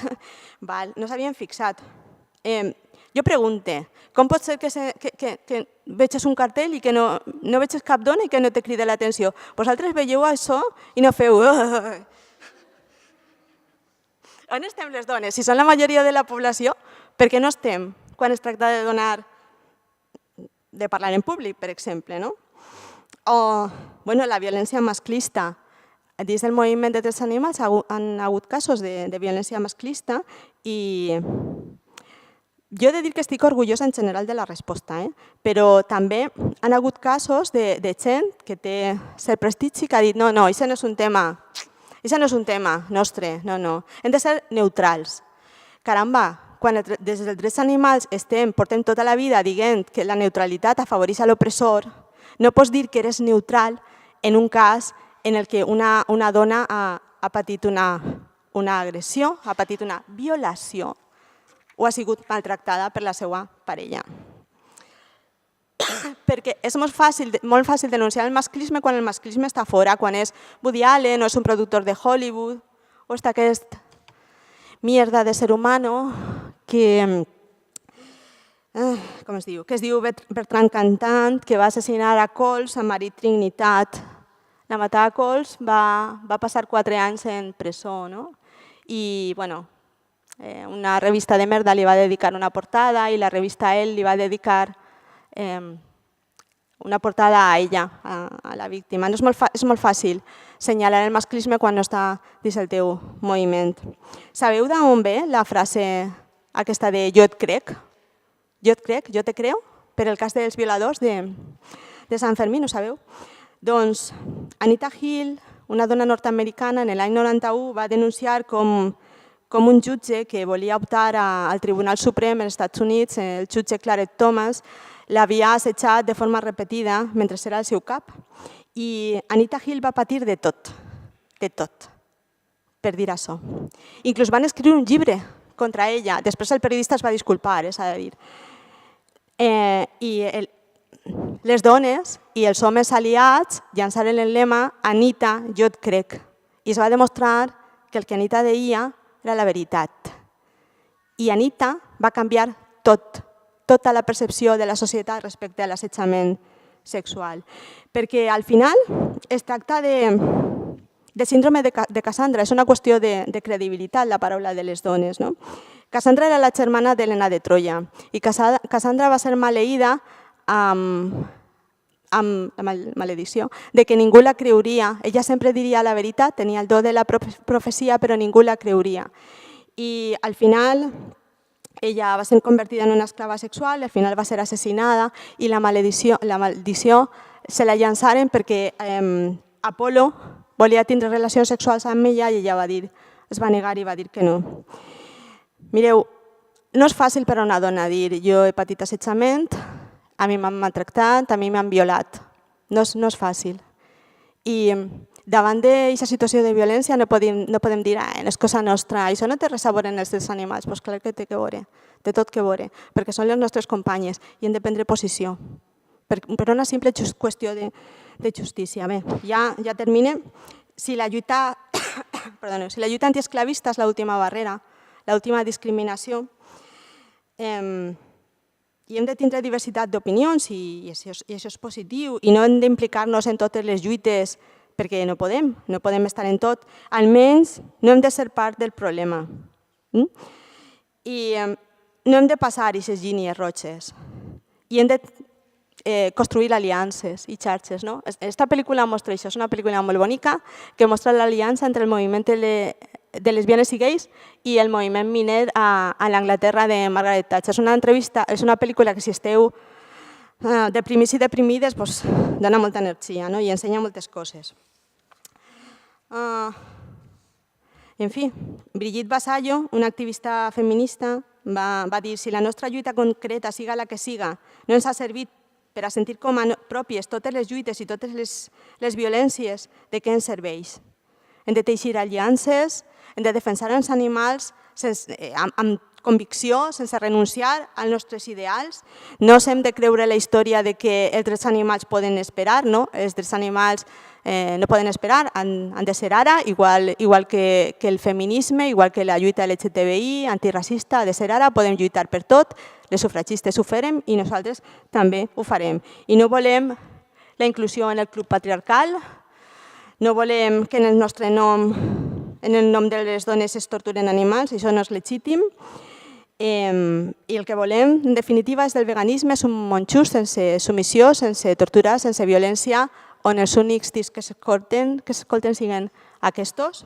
No s'havien fixat. Jo pregunto, com pot ser que veges un cartell i que no veges cap dona i que no te crida l'atenció? Vosaltres veieu això i no feu... On estem les dones? Si són la majoria de la població, per què no estem quan es tracta de parlar en públic, per exemple? O la violència masclista. Dins del moviment de drets animals han hagut casos de violència masclista i jo he de dir que estic orgullosa en general de la resposta, però també han hagut casos de gent que té cert prestigi que ha dit no, això no és un tema. Això no és un tema nostre, no. Hem de ser neutrals. Caramba, quan des dels drets animals portem tota la vida dient que la neutralitat afavoreix l'opressor, no pots dir que eres neutral en un cas en el que una dona ha patit una una agressió, ha patit una violació o ha sigut maltractada per la seva parella. Perquè és molt fàcil denunciar el masclisme quan el masclisme està fora, quan és Woody Allen o és un productor de Hollywood o està aquest mierda de ser humano que es diu Bertrand Cantant, que va assassinar a Cols, a Marie Trinitat. La matar a Cols va passar 4 anys en presó, no? I, bueno, una revista de merda li va dedicar una portada i la revista Elle li va dedicar una portada a ella, a la víctima. És molt fàcil assenyalar el masclisme quan no està dins el teu moviment. Sabeu d'on ve la frase aquesta de jo et crec? Jo et crec, jo te creo? Per el cas dels violadors de Sant Fermín, ho sabeu? Doncs Anita Hill, una dona nord-americana, en l'any 91 va denunciar com un jutge que volia optar al Tribunal Suprem als Estats Units, el jutge Clarence Thomas, l'havia assetjat de forma repetida mentre era al seu cap. I Anita Hill va patir de tot, per dir això. Inclús van escriure un llibre contra ella. Després el periodista es va disculpar, s'ha de dir. I les dones i els homes aliats llançaren el lema Anita, jo et crec. I es va demostrar que el que Anita deia era la veritat. I Anita va canviar tota la percepció de la societat respecte a l'assetjament sexual. Perquè al final es tracta de síndrome de Cassandra, és una qüestió de credibilitat la paraula de les dones. Cassandra era la germana d'Helena de Troia i Cassandra va ser maleïda amb la maledició de que ningú la creuria. Ella sempre diria la veritat, tenia el do de la profecia, però ningú la creuria. I al final ella va ser convertida en una esclava sexual, al final va ser assassinada i la maldició se la llançaren perquè Apolo volia tindre relacions sexuals amb ella i ella es va negar i va dir que no. Mireu, no és fàcil per a una dona dir jo he patit assetjament, a mi m'han maltractat, a mi m'han violat. No és fàcil. I davant d'aquesta situació de violència no podem dir és cosa nostra, això no té res a veure amb els dels animals. Doncs clar que té que veure, té tot que veure, perquè són les nostres companyes i hem de prendre posició per una simple qüestió de justícia. Bé, ja termine. Si la lluita antiesclavista és l'última barrera, l'última discriminació, i hem de tindre diversitat d'opinions i això és positiu i no hem d'implicar-nos en totes les lluites perquè no podem estar en tot, almenys no hem de ser part del problema. I no hem de passar aquestes línies roges i hem de construir aliances i xarxes. Aquesta pel·lícula mostra això, és una pel·lícula molt bonica que mostra l'aliança entre el moviment de lesbianes i gais i el moviment miner a l'Anglaterra de Margaret Thatcher. És una pel·lícula que si esteu deprimits i deprimides dona molta energia i ensenya moltes coses. En fi, Brigitte Vasallo, una activista feminista, va dir si la nostra lluita concreta, siga la que siga, no ens ha servit per a sentir com a pròpies totes les lluites i totes les violències, de què ens serveix? Hem de teixir aliances, hem de defensar els animals amb convicció, sense renunciar als nostres ideals. No hem de creure la història que els drets animals poden esperar, no? Els drets animals no poden esperar, han de ser ara, igual que el feminisme, igual que la lluita LGTBI, antiracista, ha de ser ara, podem lluitar per tot, les sufragistes ho farem i nosaltres també ho farem. I no volem la inclusió en el club patriarcal, no volem que en el nostre nom, en el nom de les dones es torturen animals, això no és legítim. I el que volem, en definitiva, és del veganisme, és un món just, sense submissió, sense tortura, sense violència, on els únics discs que s'escolten siguin aquests,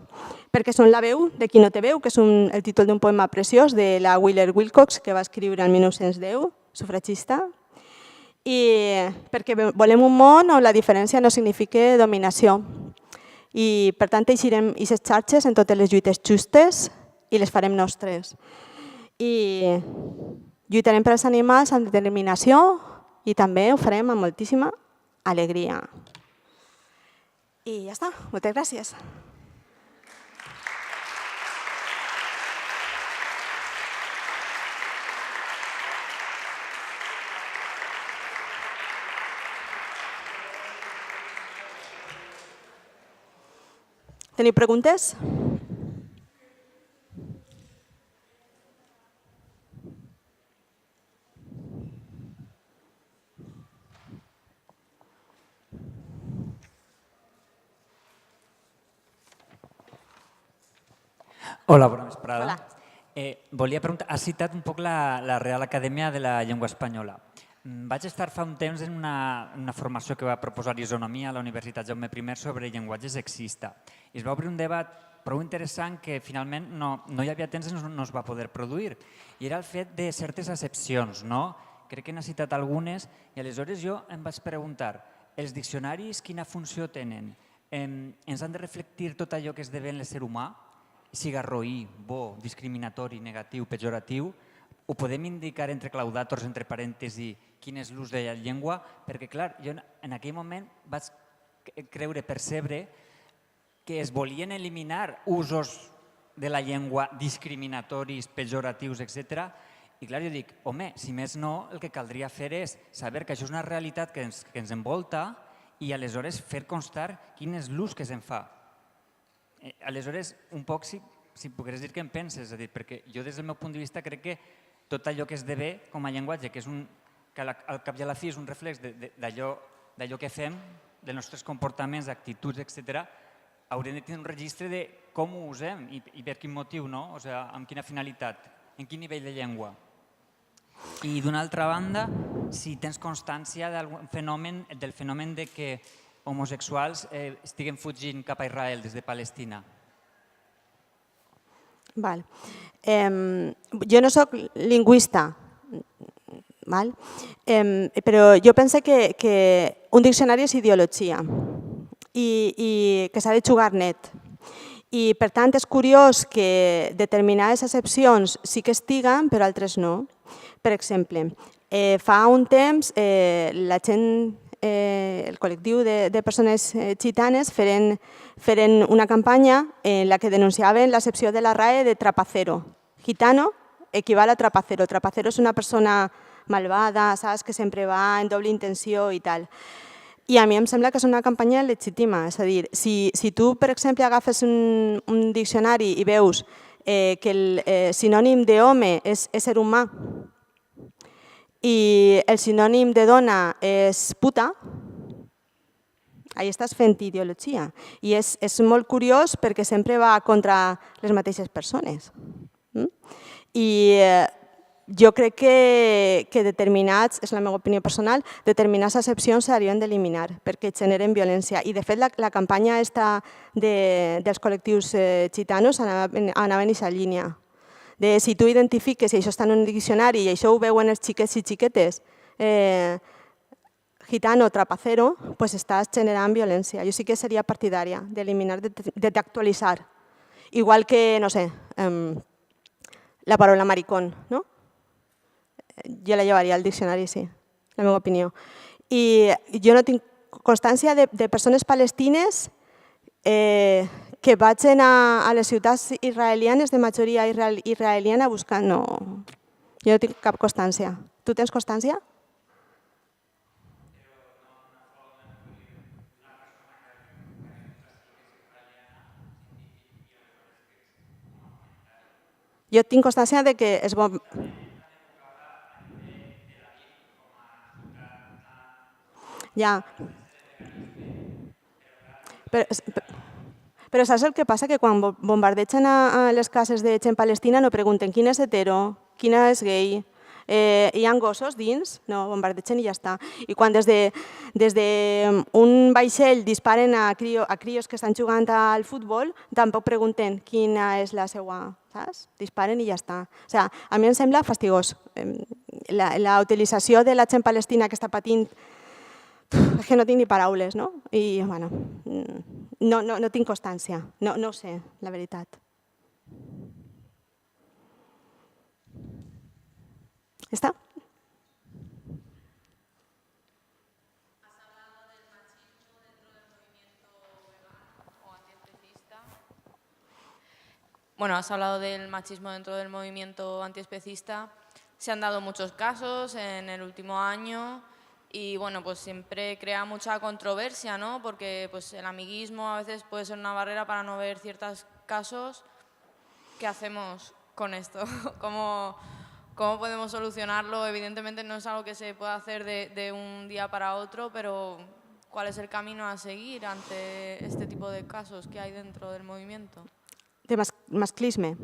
perquè són la veu de qui no té veu, que és el títol d'un poema preciós de la Wheeler Wilcox, que va escriure el 1910, sufragista, i perquè volem un món on la diferència no significa dominació. I, per tant, teixirem aquestes xarxes en totes les lluites justes i les farem nostres. I lluitarem per als animals amb determinació i també ho farem amb moltíssima alegria. I ja està. Moltes gràcies. Teniu preguntes? Hola, bona vesprada. Hola. Volia preguntar, has citat un poc la Real Acadèmia de la Llengua Espanyola. Vaig estar fa un temps en una formació que va proposar Isonomia a la Universitat Jaume I sobre llenguatge sexista. I es va obrir un debat prou interessant que finalment no hi havia temps i no es va poder produir. I era el fet de certes accepcions, no? Crec que n'ha citat algunes i aleshores jo em vaig preguntar, els diccionaris quina funció tenen? Ens han de reflectir tot allò que esdevé l'ésser humà? Siga roí, bo, discriminatori, negatiu, pejoratiu, ho podem indicar entre claudators, entre parèntesi, quin és l'ús de la llengua? Perquè, clar, jo en aquell moment vaig creure, percebre, que es volien eliminar usos de la llengua discriminatoris, pejoratius, etc. I, clar, jo dic, home, si més no, el que caldria fer és saber que això és una realitat que ens envolta i aleshores fer constar quin és l'ús que se'n fa. Aleshores, un poc, si pogués dir què en penses, és a dir, perquè jo des del meu punt de vista crec que tot allò que esdevé com a llenguatge, que al cap i a la fi és un reflex d'allò que fem, dels nostres comportaments, actituds, etc., haurem de tenir un registre de com ho usem i per quin motiu, no? O sigui, amb quina finalitat, en quin nivell de llengua. I d'una altra banda, si tens constància del fenomen de que homosexuals estiguen fugint cap a Israel des de Palestina. Val. Jo no soc lingüista, val? Però jo penso que un diccionari és ideologia i que s'ha de jugar net. I, per tant, és curiós que determinades accepcions sí que estiguen, però altres no. Per exemple, fa un temps la gent, el col·lectiu de persones gitanes feren una campanya en la que denunciaven l'accepció de la RAE de trapacero. Gitano equival a trapacero. Trapacero és una persona malvada, saps, que sempre va en doble intenció i tal. I a mi em sembla que és una campanya legítima. És a dir, si tu, per exemple, agafes un diccionari i veus que el sinònim d'home és ésser humà i el sinònim de dona és puta, ahí estàs fent ideologia. I és molt curiós perquè sempre va contra les mateixes persones. I jo crec que determinats, és la meva opinió personal, determinades accepcions s'haurien d'eliminar perquè generen violència. I, de fet, la campanya dels col·lectius gitanos anava en aquesta línia. Si tu identifiques, i això està en un diccionari, i això ho veuen els xiquets i xiquetes, gitano, trapacero, doncs estàs generant violència. Jo sí que seria partidària d'eliminar, d'actualitzar. Igual que, no sé, la paraula maricón, no? Jo la llevaria al diccionari, sí, la meva opinió. I jo no tinc constància de persones palestines que vagin a les ciutats israelianes de majoria israeliana buscant... No, jo no tinc cap constància. Tu tens constància? Jo tinc constància de que és bon... Ja. Però saps el que passa? Que quan bombardegen a les cases de gent palestina no pregunten quina és hetero, quina és gay, hi ha gossos dins? No, bombardegen i ja està. I quan des d'un vaixell disparen a crios que estan jugant al futbol, tampoc pregunten quina és la seva, saps? Disparen i ja està. O sigui, a mi em sembla fastigós. La utilització de la gent palestina que està patint, és que no tinc ni paraules, no? I, bueno, no tinc constància, no ho sé, la veritat. ¿Está? Bueno, has hablado del machismo dentro del movimiento antiespecista. Se han dado muchos casos en el último año Y bueno, pues siempre crea mucha controversia, ¿no? Porque pues el amiguismo a veces puede ser una barrera para no ver ciertos casos. ¿Qué hacemos con esto? ¿Cómo podemos solucionarlo? Evidentemente no es algo que se pueda hacer de un día para otro, pero ¿cuál es el camino a seguir ante este tipo de casos que hay dentro del movimiento? De masclisme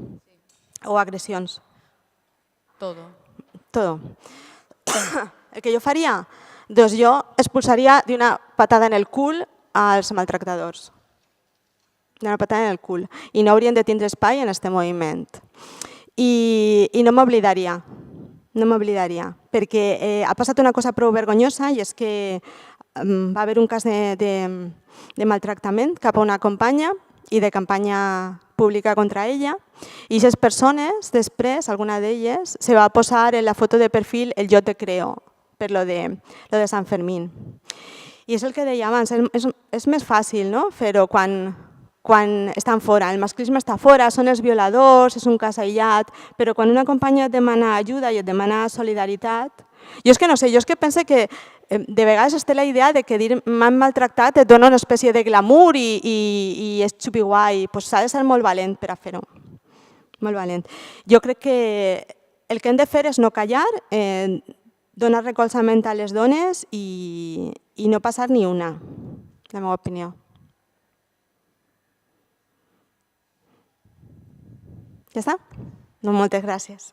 o agressions? Todo. Todo. El que jo faria? Doncs jo expulsaria d'una patada en el cul als maltractadors. D'una patada en el cul. I no haurien de tindre espai en aquest moviment. I no m'oblidaria. No m'oblidaria. Perquè ha passat una cosa prou vergonyosa i és que va haver un cas de maltractament cap a una companya i de campanya pública contra ella, i aquestes persones, després, alguna d'elles, se va posar en la foto de perfil el jo te creo, per lo de Sant Fermín. I és el que deia abans, és més fàcil fer-ho quan estan fora. El masclisme està fora, són els violadors, és un cas aïllat, però quan una companya et demana ajuda i et demana solidaritat, jo és que no sé, jo és que pense que de vegades es té la idea de que dir m'han maltractat et dona una espècie de glamour i és xupiguai. Doncs s'ha de ser molt valent per a fer-ho. Molt valent. Jo crec que el que hem de fer és no callar, donar recolzament a les dones i no passar ni una, la meva opinió. Ja està? No, moltes gràcies.